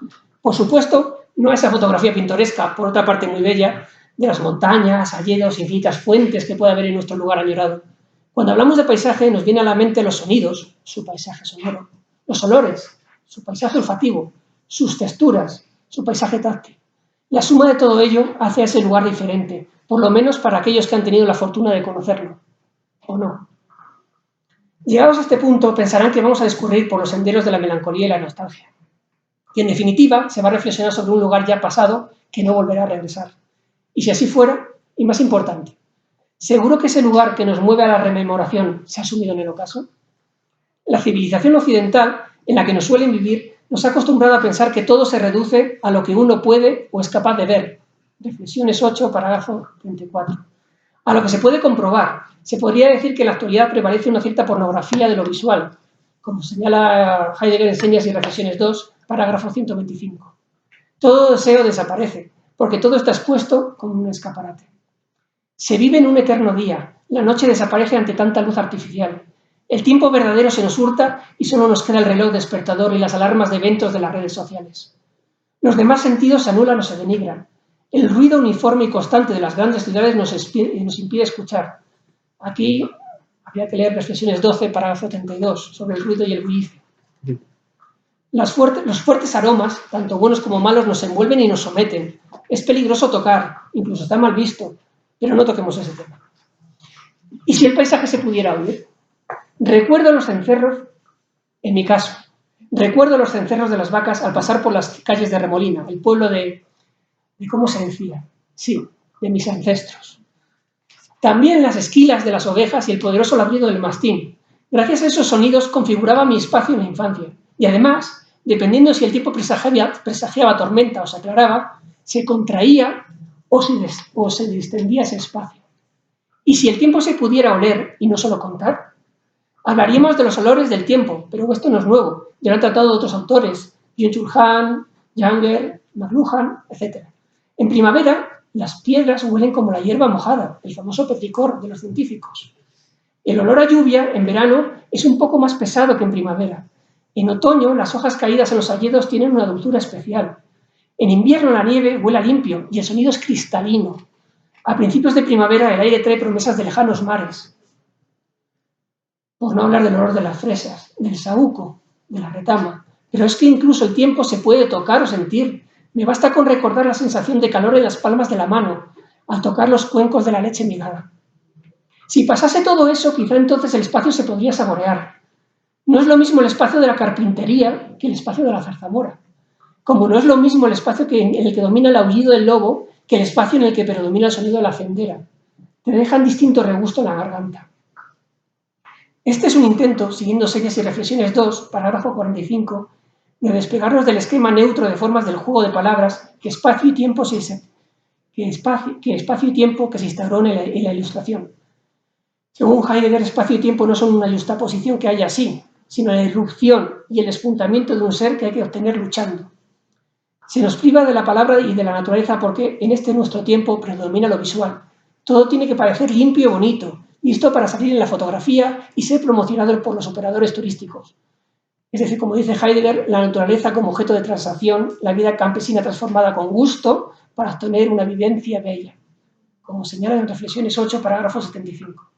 Por supuesto, no esa fotografía pintoresca, por otra parte muy bella, de las montañas, hayedos, infinitas fuentes que puede haber en nuestro lugar añorado. Cuando hablamos de paisaje nos viene a la mente los sonidos, su paisaje sonoro, los olores, su paisaje olfativo, sus texturas, su paisaje táctil. La suma de todo ello hace a ese lugar diferente, por lo menos para aquellos que han tenido la fortuna de conocerlo, ¿o no? Llegados a este punto, pensarán que vamos a discurrir por los senderos de la melancolía y la nostalgia, y en definitiva se va a reflexionar sobre un lugar ya pasado que no volverá a regresar. Y si así fuera, y más importante, ¿seguro que ese lugar que nos mueve a la rememoración se ha sumido en el ocaso? La civilización occidental, en la que nos suelen vivir, nos ha acostumbrado a pensar que todo se reduce a lo que uno puede o es capaz de ver. Reflexiones 8, parágrafo 34. A lo que se puede comprobar. Se podría decir que en la actualidad prevalece una cierta pornografía de lo visual, como señala Heidegger en Señas y Reflexiones 2, parágrafo 125. Todo deseo desaparece, porque todo está expuesto como un escaparate. Se vive en un eterno día, la noche desaparece ante tanta luz artificial. El tiempo verdadero se nos hurta y solo nos queda el reloj despertador y las alarmas de eventos de las redes sociales. Los demás sentidos se anulan o se denigran. El ruido uniforme y constante de las grandes ciudades nos impide escuchar. Aquí habría que leer Reflexiones 12, parágrafo 32, sobre el ruido y el bullicio. Los fuertes aromas, tanto buenos como malos, nos envuelven y nos someten. Es peligroso tocar, incluso está mal visto, pero no toquemos ese tema. ¿Y si el paisaje se pudiera oír? Recuerdo los cencerros, en mi caso, recuerdo los cencerros de las vacas al pasar por las calles de Remolina, el pueblo de ¿cómo se decía? Sí, de mis ancestros. También las esquilas de las ovejas y el poderoso ladrido del mastín. Gracias a esos sonidos configuraba mi espacio en la infancia. Y además, dependiendo si el tiempo presagiaba tormenta o se aclaraba, se contraía o se distendía ese espacio. Y si el tiempo se pudiera oler y no solo contar, hablaríamos de los olores del tiempo, pero esto no es nuevo. Ya lo han tratado otros autores, Byung-Chul Han, Younger, McLuhan, etc. En primavera, las piedras huelen como la hierba mojada, el famoso petricor de los científicos. El olor a lluvia, en verano, es un poco más pesado que en primavera. En otoño, las hojas caídas en los hayedos tienen una dulzura especial. En invierno, la nieve huele limpio y el sonido es cristalino. A principios de primavera, el aire trae promesas de lejanos mares. Por no hablar del olor de las fresas, del saúco, de la retama. Pero es que incluso el tiempo se puede tocar o sentir. Me basta con recordar la sensación de calor en las palmas de la mano, al tocar los cuencos de la leche migada. Si pasase todo eso, quizá entonces el espacio se podría saborear. No es lo mismo el espacio de la carpintería que el espacio de la zarzamora. Como no es lo mismo el espacio en el que domina el aullido del lobo que el espacio en el que predomina el sonido de la fendera. Te dejan distinto regusto en la garganta. Este es un intento, siguiendo Señas y Reflexiones 2, parágrafo 45, de despegarnos del esquema neutro de formas del juego de palabras que espacio y tiempo que se instauró en la Ilustración. Según Heidegger, espacio y tiempo no son una yuxtaposición que haya así, sino la irrupción y el despuntamiento de un ser que hay que obtener luchando. Se nos priva de la palabra y de la naturaleza porque en este nuestro tiempo predomina lo visual. Todo tiene que parecer limpio y bonito, listo para salir en la fotografía y ser promocionado por los operadores turísticos. Es decir, como dice Heidegger, la naturaleza como objeto de transacción, la vida campesina transformada con gusto para obtener una vivencia bella, como señala en Reflexiones 8, parágrafo 75.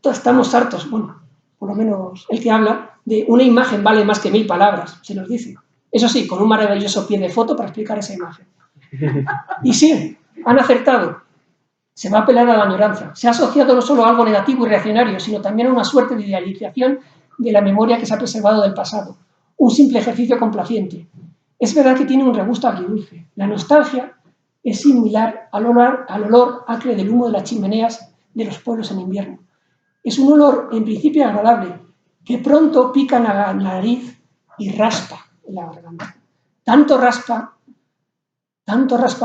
Estamos hartos, bueno, por lo menos el que habla, de una imagen vale más que 1000 palabras, se nos dice. Eso sí, con un maravilloso pie de foto para explicar esa imagen. Y sí, han acertado. Se va a apelar a la añoranza. Se ha asociado no solo a algo negativo y reaccionario, sino también a una suerte de idealización de la memoria que se ha preservado del pasado. Un simple ejercicio complaciente. Es verdad que tiene un regusto agridulce. La nostalgia es similar al olor acre del humo de las chimeneas de los pueblos en invierno. Es un olor en principio agradable, que pronto pica en la nariz y raspa en la garganta. Tanto raspa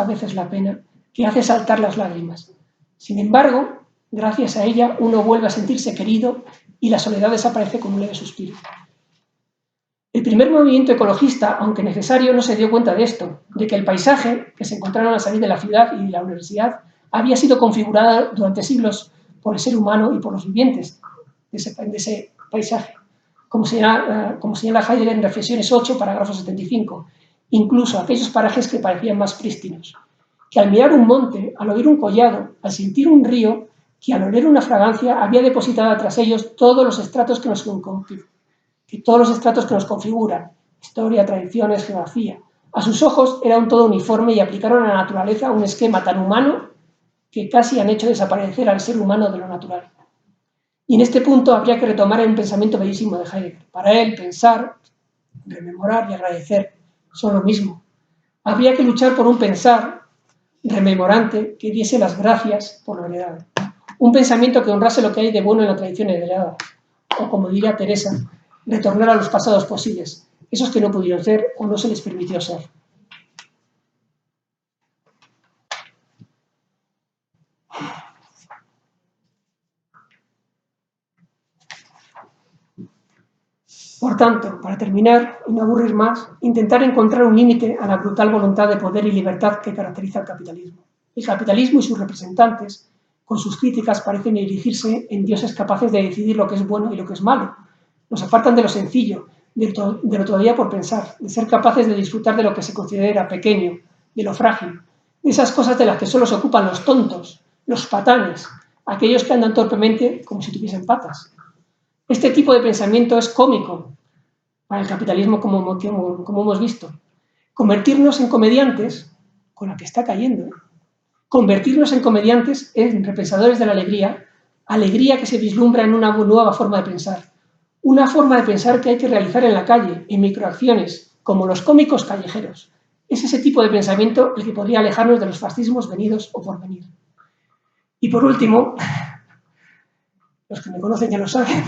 a veces la pena, que hace saltar las lágrimas. Sin embargo, gracias a ella uno vuelve a sentirse querido y la soledad desaparece con un leve suspiro. El primer movimiento ecologista, aunque necesario, no se dio cuenta de esto, de que el paisaje que se encontraron al salir de la ciudad y de la universidad había sido configurado durante siglos por el ser humano y por los vivientes de ese paisaje, como señala Heidegger en Reflexiones 8, parágrafo 75, incluso aquellos parajes que parecían más prístinos, que al mirar un monte, al oír un collado, al sentir un río, que al oler una fragancia había depositado tras ellos todos los estratos que nos configuran, historia, tradiciones, geografía. A sus ojos era un todo uniforme y aplicaron a la naturaleza un esquema tan humano que casi han hecho desaparecer al ser humano de lo natural. Y en este punto habría que retomar el pensamiento bellísimo de Heidegger. Para él, pensar, rememorar y agradecer son lo mismo. Habría que luchar por un pensar rememorante que diese las gracias por lo heredado. Un pensamiento que honrase lo que hay de bueno en la tradición heredada. O, como diría Teresa, retornar a los pasados posibles, esos que no pudieron ser o no se les permitió ser. Por tanto, para terminar y no aburrir más, intentar encontrar un límite a la brutal voluntad de poder y libertad que caracteriza al capitalismo. El capitalismo y sus representantes, con sus críticas, parecen erigirse en dioses capaces de decidir lo que es bueno y lo que es malo. Nos apartan de lo sencillo, de lo todavía por pensar, de ser capaces de disfrutar de lo que se considera pequeño, de lo frágil, de esas cosas de las que solo se ocupan los tontos, los patanes, aquellos que andan torpemente como si tuviesen patas. Este tipo de pensamiento es cómico para el capitalismo, como hemos visto. Convertirnos en comediantes, con la que está cayendo, convertirnos en comediantes, en repensadores de la alegría, alegría que se vislumbra en una nueva forma de pensar. Una forma de pensar que hay que realizar en la calle, en microacciones, como los cómicos callejeros. Es ese tipo de pensamiento el que podría alejarnos de los fascismos venidos o por venir. Y por último, los que me conocen ya lo saben,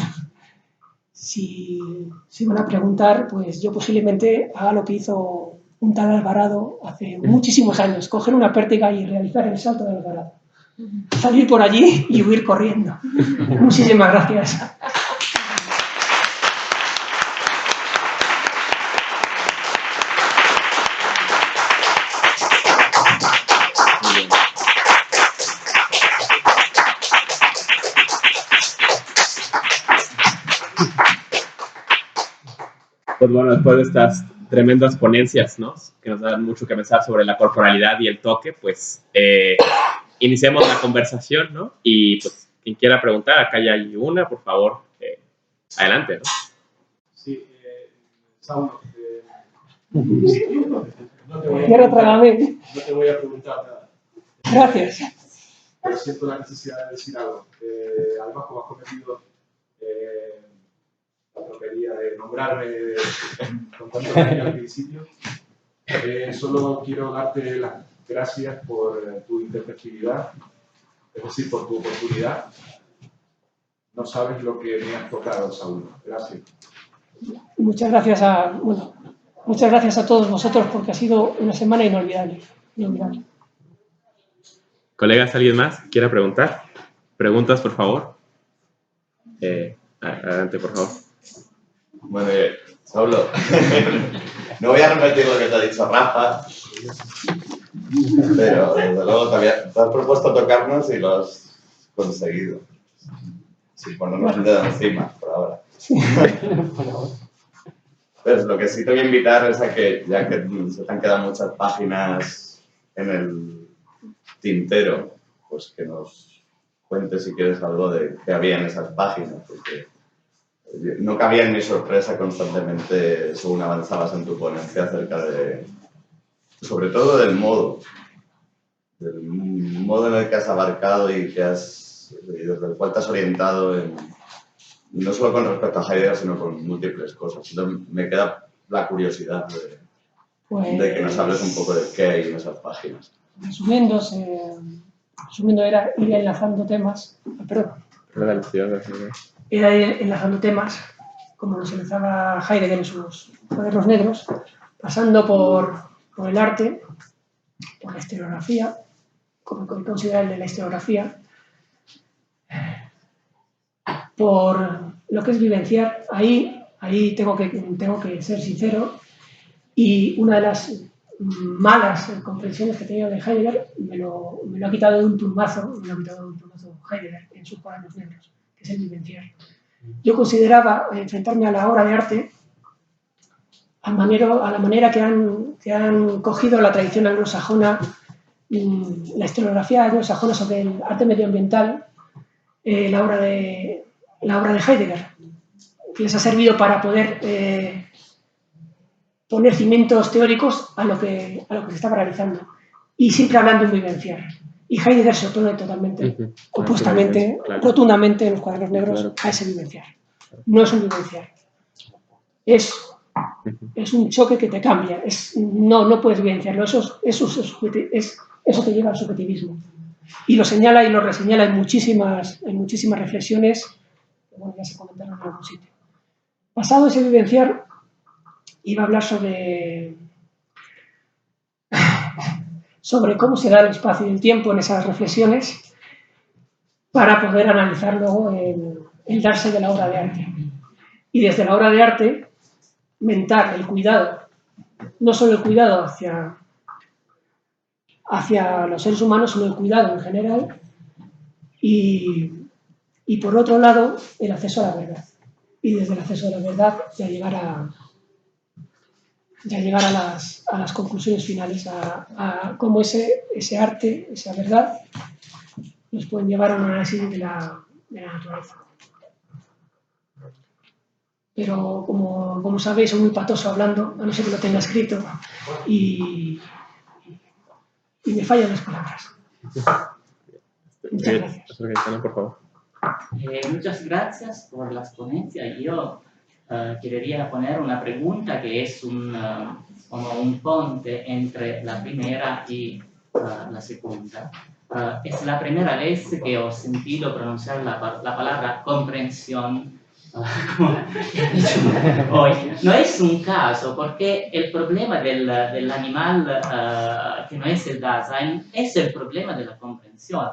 si van a preguntar, pues yo posiblemente haga lo que hizo un tal Alvarado hace muchísimos años, coger una pértiga y realizar el salto de Alvarado. Salir por allí y huir corriendo. Muchísimas gracias. Pues bueno, después de estas tremendas ponencias, ¿no?, que nos dan mucho que pensar sobre la corporalidad y el toque, pues iniciemos la conversación, ¿no? Y pues quien quiera preguntar, acá ya hay una, por favor, adelante, ¿no? Sí, Saulo, no te voy a preguntar nada. Gracias. Pero siento la necesidad de decir algo. Además, como has cometido la tropería de nombrarme con tanto cariño al principio, solo quiero darte las gracias por tu interpretabilidad, es decir, por tu oportunidad. No sabes lo que me has tocado, Saulo. Gracias. Muchas gracias a todos vosotros porque ha sido una semana inolvidable. Colegas, ¿alguien más quiera preguntar? ¿Preguntas, por favor? Adelante, por favor. Bueno, Saulo, no voy a repetir lo que te ha dicho Rafa, pero desde luego te has propuesto tocarnos y lo has conseguido. Sin ponernos el dedo encima, por ahora. Pues lo que sí te voy a invitar es a que, ya que se te han quedado muchas páginas en el tintero, pues que nos cuentes si quieres algo de qué había en esas páginas, porque no cabía en mi sorpresa constantemente según avanzabas en tu ponencia acerca de, sobre todo del modo en el que has abarcado y desde el cual te has orientado no solo con respecto a Heidegger, sino con múltiples cosas. Entonces me queda la curiosidad de que nos hables un poco de qué hay en esas páginas. Resumiendo, iría enlazando temas. Perdón, Era ir enlazando temas, como los enlazaba Heidegger en sus cuadernos negros, pasando por el arte, por la historiografía, como considera el de la historiografía, por lo que es vivenciar. Ahí tengo que ser sincero, y una de las malas comprensiones que he tenido de Heidegger me lo ha quitado de un plumazo, Heidegger en sus cuadernos negros, que es el vivenciar. Yo consideraba enfrentarme a la obra de arte a la manera que han cogido la tradición anglosajona, la historiografía anglosajona sobre el arte medioambiental, la obra de Heidegger, que les ha servido para poder poner cimientos teóricos a lo que se estaba realizando, y siempre hablando de un vivenciar. Y Heidegger se opone totalmente, opustamente, rotundamente en los cuadernos negros a ese vivenciar. No es un vivenciar. Es un choque que te cambia. No puedes vivenciarlo. Eso te lleva al subjetivismo. Y lo señala y lo reseñala en muchísimas reflexiones que, bueno, ya se comentaron en algún sitio. Pasado ese vivenciar, iba a hablar sobre cómo se da el espacio y el tiempo en esas reflexiones para poder analizar luego el darse de la obra de arte. Y desde la obra de arte, mentar el cuidado, no solo el cuidado hacia los seres humanos, sino el cuidado en general, y por otro lado, el acceso a la verdad. Y desde el acceso a la verdad ya llegar a las conclusiones finales, a cómo ese arte, esa verdad, nos pueden llevar a un análisis de la naturaleza. Pero como sabéis, soy muy patoso hablando, a no ser que lo tenga escrito, y me fallan las palabras. Muchas gracias. Por favor. Muchas gracias por las ponencias. Yo quería poner una pregunta que es como un puente entre la primera y la segunda. Es la primera vez que he sentido pronunciar la palabra comprensión hoy. No es un caso, porque el problema del animal que no es el Dasein es el problema de la comprensión.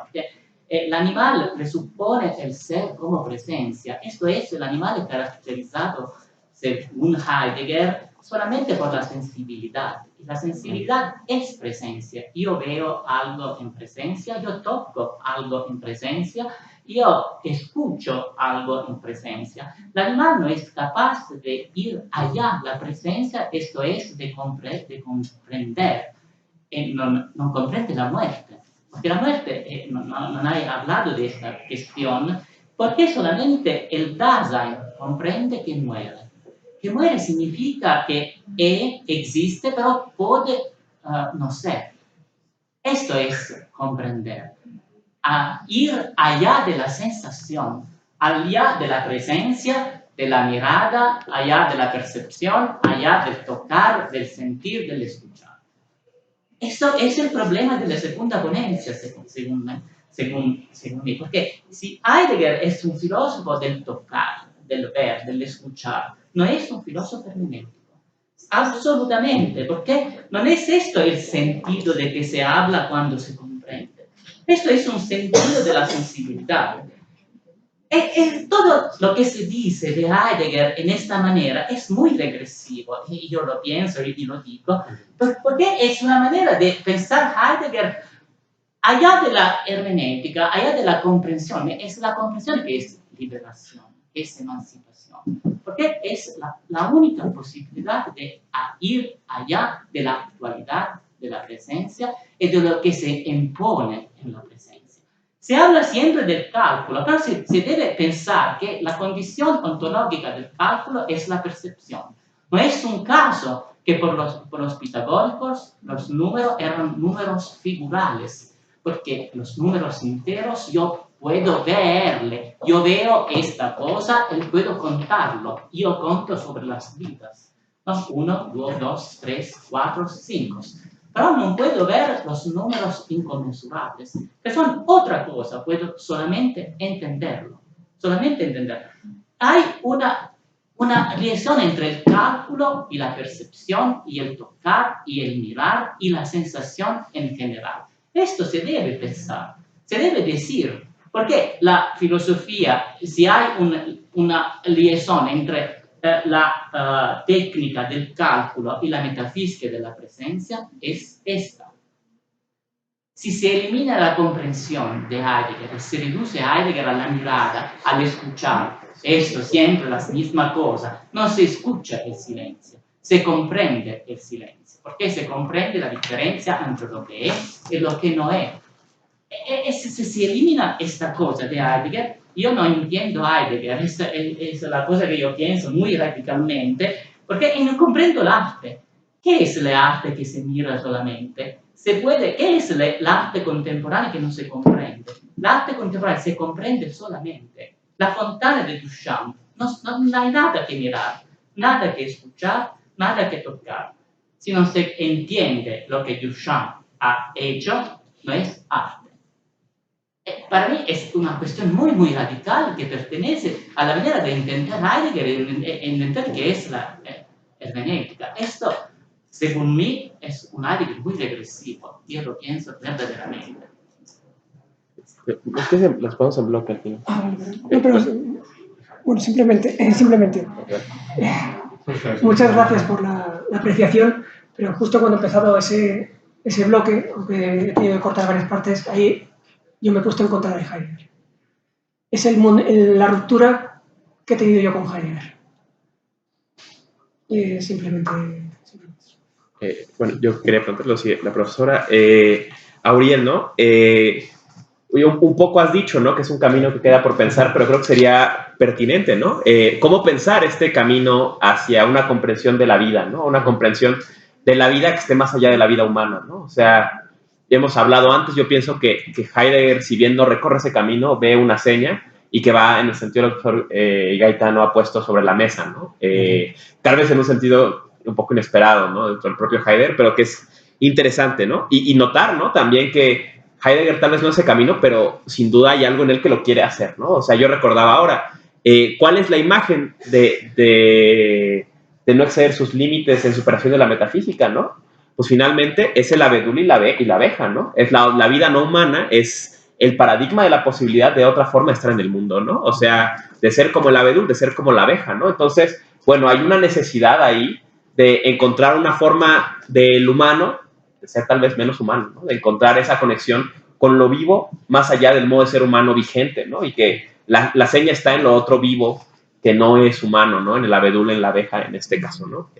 El animal presupone el ser como presencia. Esto es el animal caracterizado, según Heidegger, solamente por la sensibilidad. Y la sensibilidad es presencia. Yo veo algo en presencia, yo toco algo en presencia, yo escucho algo en presencia. El animal no es capaz de ir allá. La presencia, esto es de comprender. No comprende la muerte. Porque la muerte, no hay hablado de esta cuestión, porque solamente el Dasein comprende que muere. Que muere significa que existe, pero puede no ser. Esto es comprender. A ir allá de la sensación, allá de la presencia, de la mirada, allá de la percepción, allá del tocar, del sentir, del escuchar. Esto es el problema de la segunda ponencia, según mí, porque si Heidegger es un filósofo del tocar, del ver, del escuchar, no es un filósofo hermenéutico. Absolutamente, porque no es esto el sentido de que se habla cuando se comprende. Esto es un sentido de la sensibilidad. Todo lo que se dice de Heidegger en esta manera es muy regresivo, y yo lo pienso y lo digo, porque es una manera de pensar Heidegger allá de la hermenéutica, allá de la comprensión. Es la comprensión que es liberación, que es emancipación, porque es la única posibilidad de ir allá de la actualidad, de la presencia y de lo que se impone en la presencia. Se habla siempre del cálculo, pero se debe pensar que la condición ontológica del cálculo es la percepción. No es un caso que por los pitagóricos los números eran números figurales, porque los números enteros yo puedo verle, yo veo esta cosa y puedo contarlo, yo conto sobre las vidas. 1, 2, 3, 4, 5. Pero no puedo ver los números inconmensurables, que son otra cosa, puedo solamente entenderlo. solamente entender. Hay una relación entre el cálculo y la percepción y el tocar y el mirar y la sensación en general. Esto se debe pensar, se debe decir, porque la filosofía, si hay una liaison entre la técnica del cálculo y la metafísica de la presencia, es esta. Si se elimina la comprensión de Heidegger y se reduce Heidegger a la mirada, al escuchar, esto siempre la misma cosa, no se escucha el silencio, se comprende el silencio, porque se comprende la diferencia entre lo que es y lo que no es. Si se elimina esta cosa de Heidegger, yo no entiendo Heidegger, es la cosa que yo pienso muy radicalmente, porque no comprendo el arte. ¿Qué es el arte que se mira solamente? ¿Qué es el arte contemporáneo que no se comprende? El arte contemporáneo se comprende solamente. La Fontana de Duchamp, no hay nada que mirar, nada que escuchar, nada que tocar. Si no se entiende lo que Duchamp ha hecho, no es arte. Para mí es una cuestión muy, muy radical que pertenece a la manera de entender Heidegger y entender qué es la hermenéutica. Esto, según mí, es un Heidegger muy regresivo. Yo lo pienso verdaderamente. Es que los ponemos en bloque al final. No, pero, bueno, simplemente muchas gracias por la apreciación, pero justo cuando he empezado ese bloque, aunque he tenido que cortar varias partes, ahí yo me he puesto en contra de Heidegger. Es la ruptura que he tenido yo con Heidegger. Simplemente. Bueno, yo quería preguntarle si la profesora Auriel, ¿no? Un poco has dicho, ¿no? Que es un camino que queda por pensar, pero creo que sería pertinente, ¿no? ¿Cómo pensar este camino hacia una comprensión de la vida, ¿no? Una comprensión de la vida que esté más allá de la vida humana, ¿no? O sea, ya hemos hablado antes, yo pienso que Heidegger, si bien no recorre ese camino, ve una seña y que va en el sentido que el profesor Gaetano ha puesto sobre la mesa, ¿no? Tal vez en un sentido un poco inesperado, ¿no? Dentro del propio Heidegger, pero que es interesante, ¿no? Y notar, ¿no? También que Heidegger tal vez no ese camino, pero sin duda hay algo en él que lo quiere hacer, ¿no? O sea, yo recordaba ahora, ¿cuál es la imagen de no exceder sus límites en superación de la metafísica, ¿no? Pues finalmente es el abedul y la abeja, ¿no? Es la vida no humana, es el paradigma de la posibilidad de otra forma de estar en el mundo, ¿no? O sea, de ser como el abedul, de ser como la abeja, ¿no? Entonces, bueno, hay una necesidad ahí de encontrar una forma del humano, de ser tal vez menos humano, ¿no? De encontrar esa conexión con lo vivo más allá del modo de ser humano vigente, ¿no? Y que la seña está en lo otro vivo que no es humano, ¿no? En el abedul, en la abeja, en este caso, ¿no?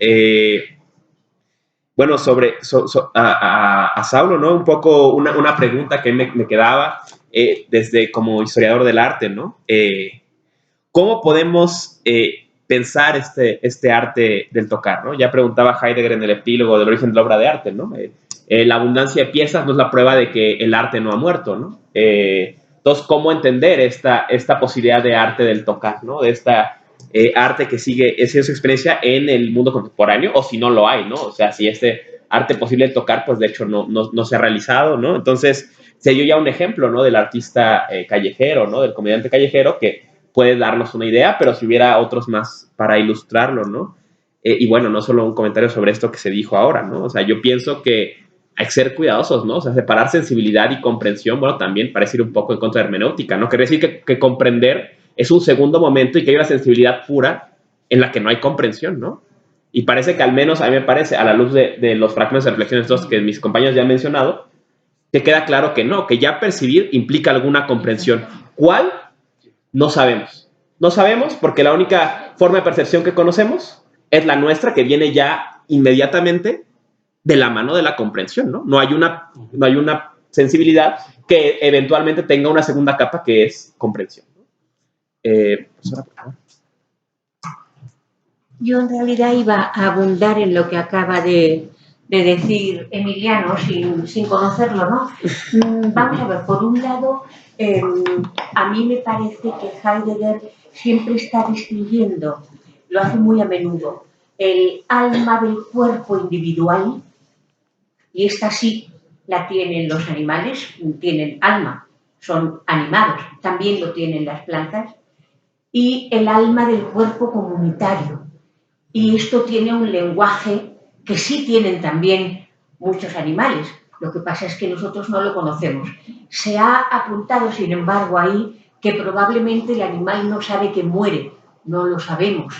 Bueno, a Saulo, ¿no? Un poco una pregunta que me quedaba desde como historiador del arte, ¿no? ¿Cómo podemos pensar este arte del tocar, ¿no? Ya preguntaba Heidegger en el epílogo del origen de la obra de arte, ¿no? La abundancia de piezas no es la prueba de que el arte no ha muerto, ¿no? Entonces, ¿cómo entender esta posibilidad de arte del tocar, ¿no? De esta arte que sigue siendo su experiencia en el mundo contemporáneo, o si no lo hay, ¿no? O sea, si este arte posible de tocar, pues de hecho no se ha realizado, ¿no? Entonces, sería ya un ejemplo, ¿no? Del artista callejero, ¿no? Del comediante callejero que puede darnos una idea, pero si hubiera otros más para ilustrarlo, ¿no? Y bueno, no solo un comentario sobre esto que se dijo ahora, ¿no? O sea, yo pienso que hay que ser cuidadosos, ¿no? O sea, separar sensibilidad y comprensión, bueno, también parece ir un poco en contra de hermenéutica, ¿no? Quiere decir que comprender es un segundo momento y que hay una sensibilidad pura en la que no hay comprensión, ¿no? Y parece que al menos, a mí me parece, a la luz de los fragmentos de reflexiones estos que mis compañeros ya han mencionado, que queda claro que no, que ya percibir implica alguna comprensión. ¿Cuál? No sabemos. No sabemos porque la única forma de percepción que conocemos es la nuestra, que viene ya inmediatamente de la mano de la comprensión, ¿no? No hay una sensibilidad que eventualmente tenga una segunda capa que es comprensión. Profesora, por favor. Yo en realidad iba a abundar en lo que acaba de decir Emiliano sin conocerlo, ¿no? Vamos a ver, por un lado, a mí me parece que Heidegger siempre está distinguiendo, lo hace muy a menudo, el alma del cuerpo individual, y esta sí la tienen los animales, tienen alma, son animados, también lo tienen las plantas, y el alma del cuerpo comunitario. Y esto tiene un lenguaje que sí tienen también muchos animales. Lo que pasa es que nosotros no lo conocemos. Se ha apuntado, sin embargo, ahí que probablemente el animal no sabe que muere. No lo sabemos.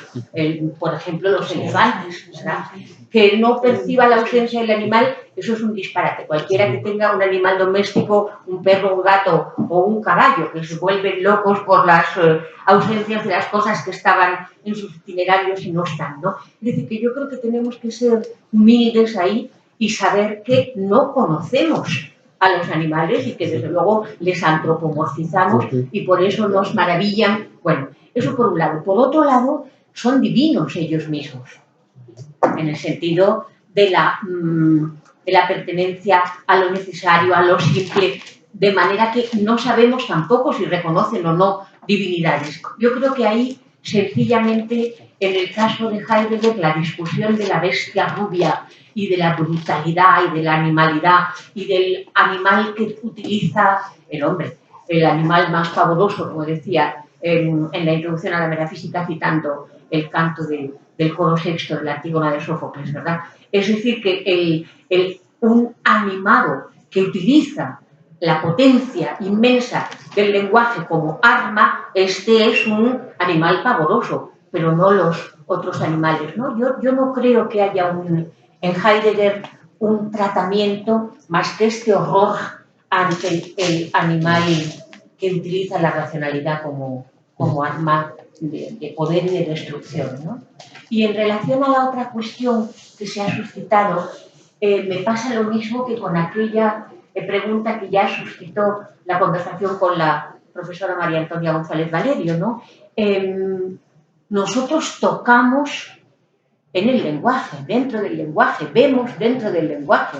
Por ejemplo, los elefantes, ¿verdad? Que no perciba la ausencia del animal, eso es un disparate. Cualquiera que tenga un animal doméstico, un perro, un gato o un caballo, que se vuelven locos por las ausencias de las cosas que estaban en sus itinerarios y no están, ¿no? Es decir, que yo creo que tenemos que ser humildes ahí y saber que no conocemos a los animales y que desde luego les antropomorfizamos y por eso nos maravillan. Bueno, eso por un lado. Por otro lado, son divinos ellos mismos, en el sentido de la pertenencia a lo necesario, a lo simple, de manera que no sabemos tampoco si reconocen o no divinidades. Yo creo que ahí, sencillamente, en el caso de Heidegger, la discusión de la bestia rubia y de la brutalidad y de la animalidad y del animal que utiliza el hombre, el animal más pavoroso, como decía en la introducción a la metafísica, citando el canto del coro sexto de la Antígona de Sófocles, ¿verdad? Es decir, que un animado que utiliza la potencia inmensa del lenguaje como arma, este es un animal pavoroso, pero no los otros animales, ¿no? Yo no creo que haya en Heidegger un tratamiento más que este horror ante el animal que utiliza la racionalidad como arma de poder y de destrucción, ¿no? Y en relación a la otra cuestión que se ha suscitado, me pasa lo mismo que con aquella pregunta que ya suscitó la conversación con la profesora María Antonia González Valerio, ¿no? Nosotros tocamos en el lenguaje, dentro del lenguaje, vemos dentro del lenguaje,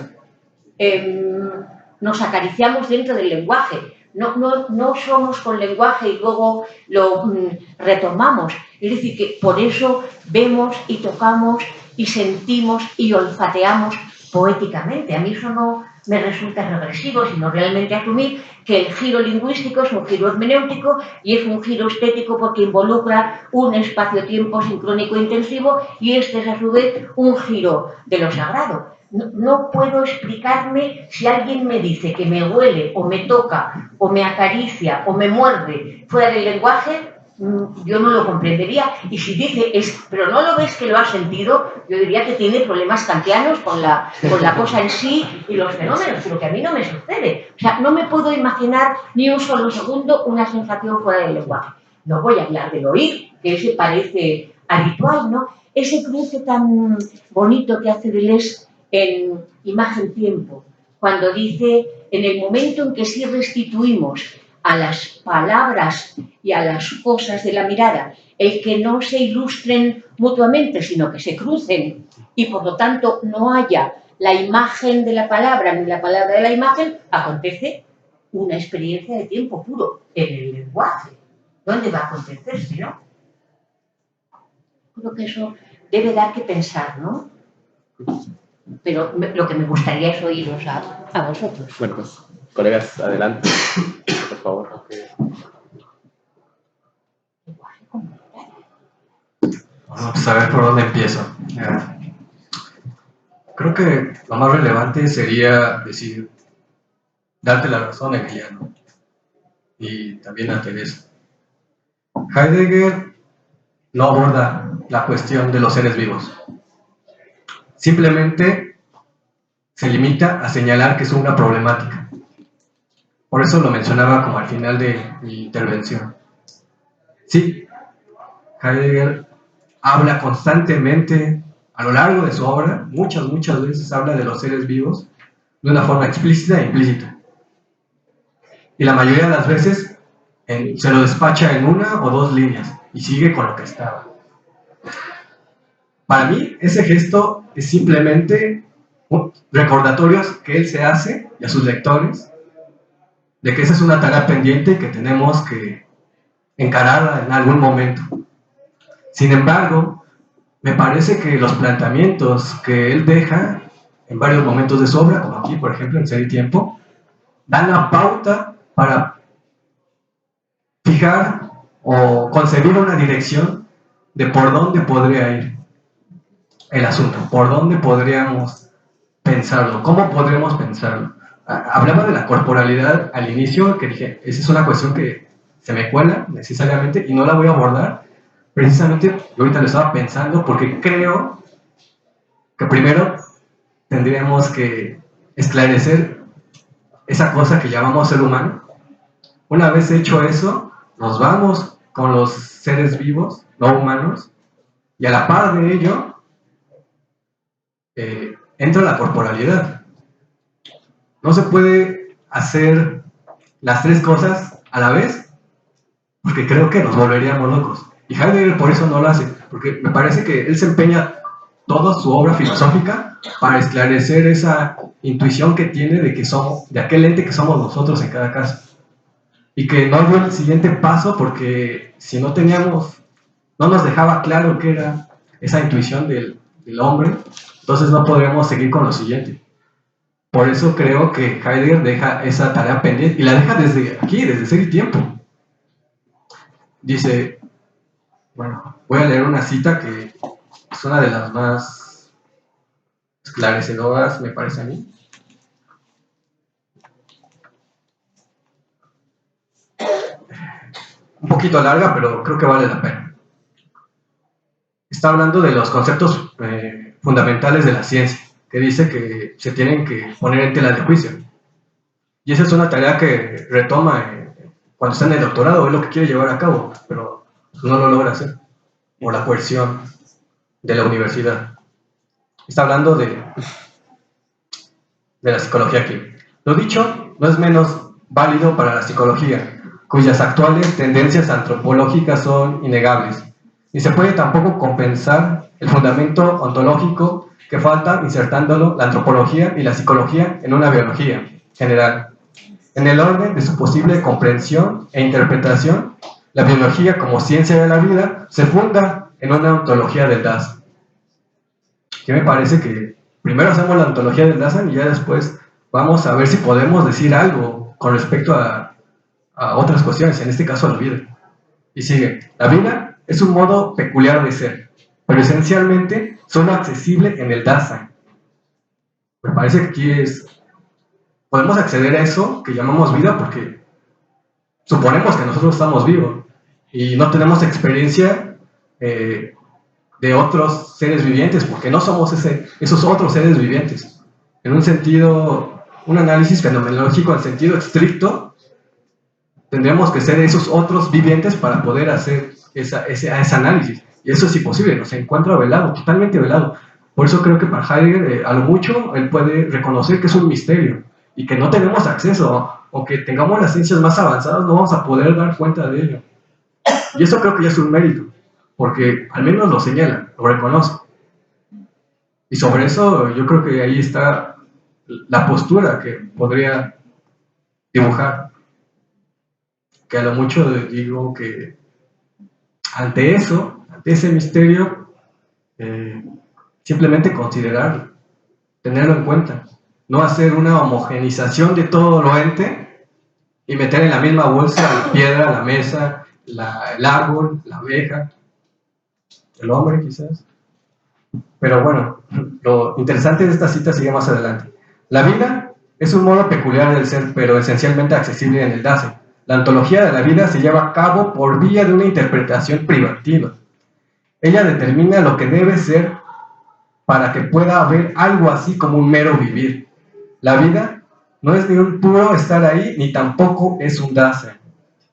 nos acariciamos dentro del lenguaje, no somos con lenguaje y luego lo retomamos. Es decir, que por eso vemos y tocamos y sentimos y olfateamos poéticamente. A mí eso no me resulta regresivo, sino realmente asumir que el giro lingüístico es un giro hermenéutico y es un giro estético porque involucra un espacio-tiempo sincrónico intensivo y este es a su vez un giro de lo sagrado. No puedo explicarme si alguien me dice que me huele o me toca o me acaricia o me muerde fuera del lenguaje, yo no lo comprendería. Y si dice, pero no lo ves que lo ha sentido, yo diría que tiene problemas kantianos con la cosa en sí y los fenómenos, pero que a mí no me sucede. O sea, no me puedo imaginar ni un solo segundo una sensación fuera del lenguaje. No voy a hablar del oír, que ese parece habitual, ¿no? Ese cruce tan bonito que hace Deleuze en Imagen-Tiempo, cuando dice, en el momento en que sí restituimos a las palabras y a las cosas de la mirada, el que no se ilustren mutuamente, sino que se crucen y por lo tanto no haya la imagen de la palabra ni la palabra de la imagen, acontece una experiencia de tiempo puro en el lenguaje. ¿Dónde va a acontecerse, no? Creo que eso debe dar que pensar, ¿no? Pero lo que me gustaría es oíros a vosotros. Bueno, pues, colegas, adelante, por favor. Bueno, pues a ver por dónde empiezo. Creo que lo más relevante sería decir, darte la razón, Emiliano, y también a Teresa. Heidegger no aborda la cuestión de los seres vivos. Simplemente se limita a señalar que es una problemática. Por eso lo mencionaba como al final de mi intervención. Sí, Heidegger habla constantemente, a lo largo de su obra, muchas veces habla de los seres vivos de una forma explícita e implícita. Y la mayoría de las veces se lo despacha en una o dos líneas y sigue con lo que estaba. Para mí, ese gesto es simplemente recordatorios que él se hace y a sus lectores de que esa es una tarea pendiente que tenemos que encarar en algún momento. Sin embargo, me parece que los planteamientos que él deja en varios momentos de su obra, como aquí, por ejemplo, en Ser y Tiempo, dan la pauta para fijar o concebir una dirección de por dónde podría ir el asunto, por dónde podríamos pensarlo, cómo podríamos pensarlo. Hablaba de la corporalidad al inicio, que dije, esa es una cuestión que se me cuela necesariamente y no la voy a abordar, precisamente yo ahorita lo estaba pensando porque creo que primero tendríamos que esclarecer esa cosa que llamamos ser humano. Una vez hecho eso, nos vamos con los seres vivos, no humanos, y a la par de ello entra la corporalidad. No se puede hacer las tres cosas a la vez, porque creo que nos volveríamos locos. Y Heidegger por eso no lo hace, porque me parece que él se empeña toda su obra filosófica para esclarecer esa intuición que tiene de que somos, de aquel ente que somos nosotros en cada caso. Y que no dio el siguiente paso porque si no teníamos, no nos dejaba claro qué era esa intuición del hombre, entonces no podríamos seguir con lo siguiente. Por eso creo que Heidegger deja esa tarea pendiente y la deja desde aquí, desde Ser y Tiempo. Dice, bueno, voy a leer una cita que es una de las más esclarecedoras, me parece a mí. Un poquito larga, pero creo que vale la pena. Está hablando de los conceptos fundamentales de la ciencia, que dice que se tienen que poner en tela de juicio. Y esa es una tarea que retoma cuando está en el doctorado, es lo que quiere llevar a cabo, pero no lo logra hacer, por la coerción de la universidad. Está hablando de la psicología aquí. Lo dicho no es menos válido para la psicología, cuyas actuales tendencias antropológicas son innegables. Ni se puede tampoco compensar el fundamento ontológico que falta insertándolo la antropología y la psicología en una biología general. En el orden de su posible comprensión e interpretación, la biología como ciencia de la vida se funda en una ontología del Dasein. Que me parece que primero hacemos la ontología del Dasein y ya después vamos a ver si podemos decir algo con respecto a otras cuestiones, en este caso a la vida. Y sigue, la vida es un modo peculiar de ser, pero esencialmente solo accesible en el Dasein. Me parece que aquí podemos acceder a eso que llamamos vida porque suponemos que nosotros estamos vivos y no tenemos experiencia de otros seres vivientes porque no somos esos otros seres vivientes. En un sentido, un análisis fenomenológico en sentido estricto, tendríamos que ser esos otros vivientes para poder hacer ese análisis. Y eso es imposible, nos encuentra velado, totalmente velado. Por eso creo que para Heidegger, a lo mucho, él puede reconocer que es un misterio y que no tenemos acceso, o que tengamos las ciencias más avanzadas, no vamos a poder dar cuenta de ello. Y eso creo que ya es un mérito, porque al menos lo señala, lo reconoce. Y sobre eso yo creo que ahí está la postura que podría dibujar. Que a lo mucho digo que ante eso, ante ese misterio, simplemente considerarlo, tenerlo en cuenta, no hacer una homogenización de todo lo ente y meter en la misma bolsa la piedra, la mesa, el árbol, la abeja, el hombre quizás. Pero bueno, lo interesante de esta cita sigue más adelante. La vida es un modo peculiar del ser, pero esencialmente accesible en el Dasein. La ontología de la vida se lleva a cabo por vía de una interpretación privativa. Ella determina lo que debe ser para que pueda haber algo así como un mero vivir. La vida no es ni un puro estar ahí, ni tampoco es un Dasein.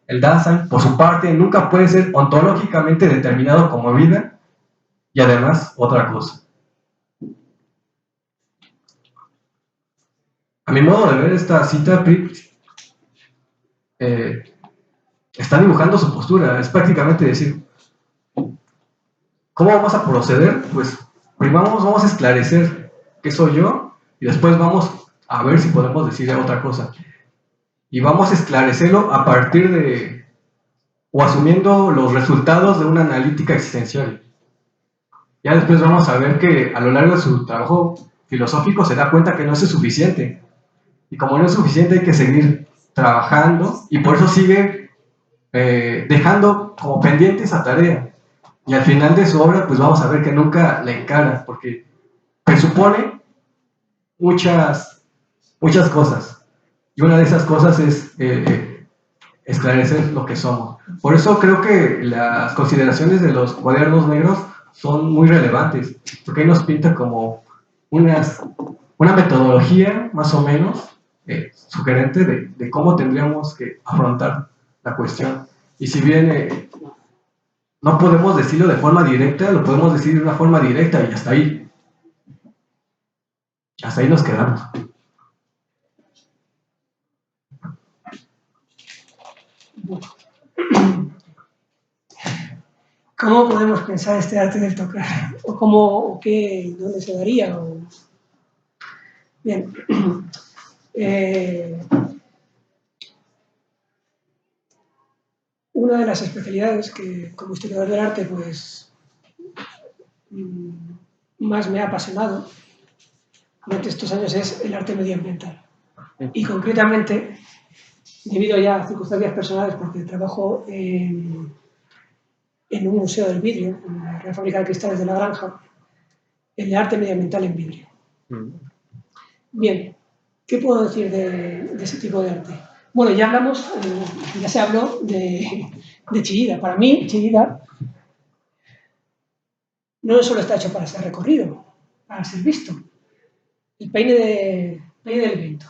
El Dasein, por su parte, nunca puede ser ontológicamente determinado como vida y además otra cosa. A mi modo de ver, esta cita está dibujando su postura. Es prácticamente decir, ¿cómo vamos a proceder? Pues primero vamos a esclarecer qué soy yo y después vamos a ver si podemos decir otra cosa. Y vamos a esclarecerlo a partir de, o asumiendo los resultados de una analítica existencial. Ya después vamos a ver que a lo largo de su trabajo filosófico se da cuenta que no es suficiente. Y como no es suficiente hay que seguir trabajando y por eso sigue dejando como pendiente esa tarea. Y al final de su obra, pues vamos a ver que nunca la encara, porque presupone muchas cosas. Y una de esas cosas es esclarecer lo que somos. Por eso creo que las consideraciones de los cuadernos negros son muy relevantes, porque ahí nos pinta como una metodología más o menos sugerente de cómo tendríamos que afrontar la cuestión. Y si bien no podemos decirlo de forma directa, lo podemos decir de una forma directa y hasta ahí. Hasta ahí nos quedamos. ¿Cómo podemos pensar este arte del tocar? ¿O cómo, o qué, dónde se daría? Bien. Una de las especialidades que como historiador del arte pues más me ha apasionado durante estos años es el arte medioambiental. Y concretamente, debido ya a circunstancias personales, porque trabajo en un museo del vidrio, en la Real Fábrica de Cristales de La Granja, el arte medioambiental en vidrio. Bien, ¿qué puedo decir de ese tipo de arte? Bueno, ya hablamos, ya se habló de Chillida. Para mí, Chillida no solo está hecho para ser recorrido, para ser visto. El peine del viento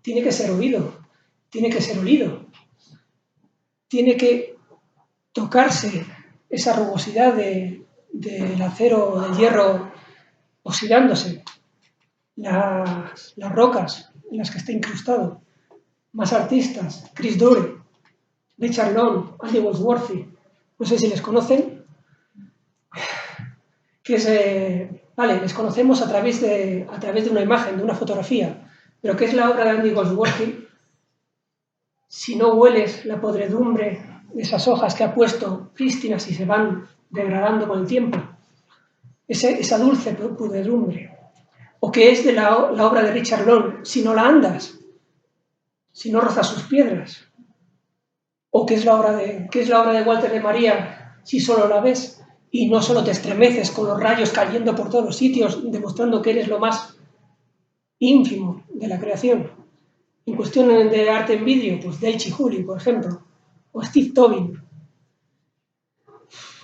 tiene que ser oído, tiene que ser olido, tiene que tocarse esa rugosidad del acero o del hierro oxidándose, las rocas en las que está incrustado. Más artistas, Chris Dore, Richard Long, Andy Goldsworthy, no sé si les conocen, que es, vale, les conocemos a través de una imagen, de una fotografía, pero ¿qué es la obra de Andy Goldsworthy? Si no hueles la podredumbre de esas hojas que ha puesto prístinas y se van degradando con el tiempo, esa dulce podredumbre. ¿O qué es de la obra de Richard Long? Si no la andas, si no rozas sus piedras. ¿O qué es la obra de Walter de María si solo la ves y no solo te estremeces con los rayos cayendo por todos los sitios, demostrando que eres lo más ínfimo de la creación? En cuestión de arte en vídeo, pues Daichi Juli, por ejemplo, o Steve Tobin,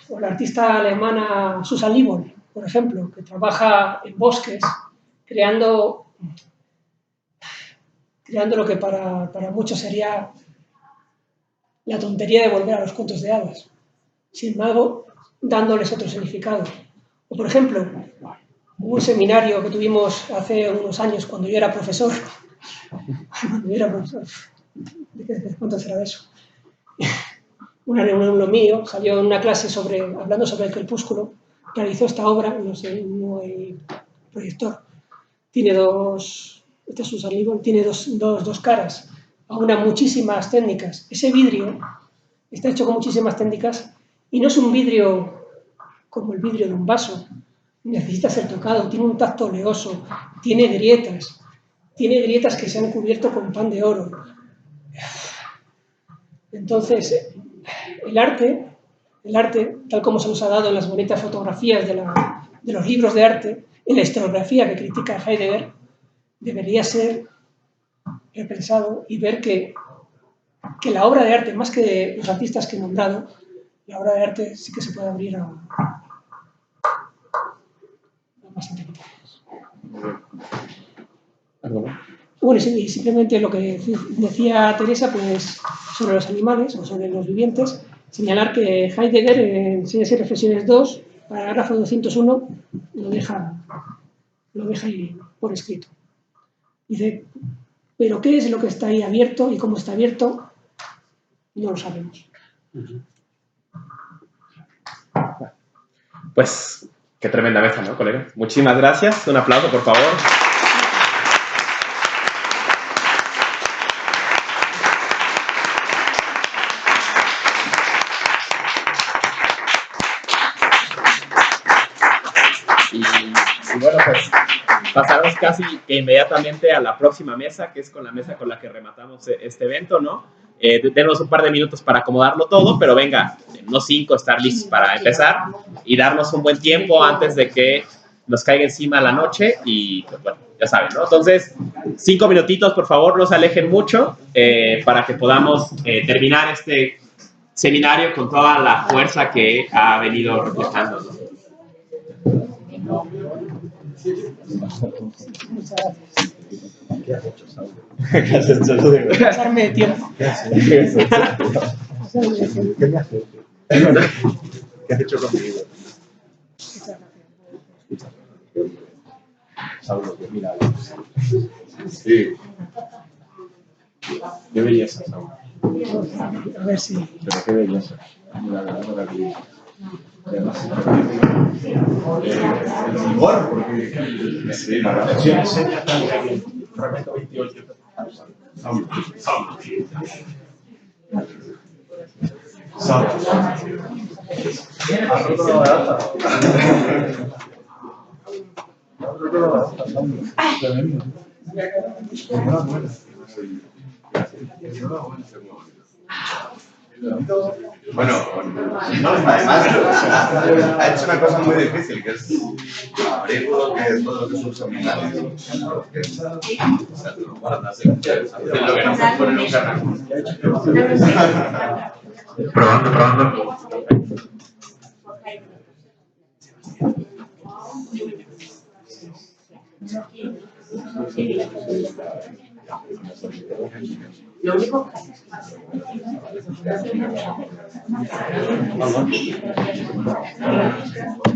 o la artista alemana Susan Liebel, por ejemplo, que trabaja en bosques creando lo que para muchos sería la tontería de volver a los cuentos de hadas. Sin embargo, dándoles otro significado. O, por ejemplo, hubo un seminario que tuvimos hace unos años cuando yo era profesor. ¿Cuánto será de eso? Un alumno mío salió en una clase hablando sobre el crepúsculo, realizó esta obra, no sé, no hay proyector. Tiene esta es Susan Liebel, tiene dos caras, aúna muchísimas técnicas. Ese vidrio está hecho con muchísimas técnicas y no es un vidrio como el vidrio de un vaso. Necesita ser tocado, tiene un tacto oleoso, tiene grietas que se han cubierto con pan de oro. Entonces, el arte, tal como se nos ha dado en las bonitas fotografías de los libros de arte, en la historiografía que critica Heidegger, debería ser repensado y ver que la obra de arte, más que de los artistas que he nombrado, la obra de arte sí que se puede abrir a más interpretaciones. Bueno, y simplemente lo que decía Teresa, pues sobre los animales o sobre los vivientes, señalar que Heidegger en Enseñanzas y Reflexiones 2, parágrafo 201, lo deja ahí por escrito. Dice, pero ¿qué es lo que está ahí abierto y cómo está abierto? No lo sabemos. Pues, qué tremenda mesa, ¿no, colega? Muchísimas gracias. Un aplauso, por favor. Y bueno, pues pasamos casi que inmediatamente a la próxima mesa, que es con la mesa con la que rematamos este evento, ¿no? Denos un par de minutos para acomodarlo todo, pero venga, en unos 5 estar listos para empezar y darnos un buen tiempo antes de que nos caiga encima la noche y pues bueno, ya saben, ¿no? Entonces, 5 minutitos, por favor, no se alejen mucho para que podamos terminar este seminario con toda la fuerza que ha venido reflejando, ¿no? ¿Qué has hecho, Saúl? ¿Qué has hecho, Saúl? Pasarme de tiempo. ¿Qué has hecho? ¿Qué me has hecho? ¿Qué has hecho conmigo? Saúl, mira. Sí. Qué belleza, Saúl. A ver si... Pero qué belleza. Mira, la maravilla. Igual, porque sí, la reflexión enseña también. Fragmento 28. Saúl. Bueno, además ha hecho una cosa muy difícil, que es abrir todo lo que es un seminario. O sea, te lo guardas, es lo que no puedes poner en un canal. Probando. Lo único que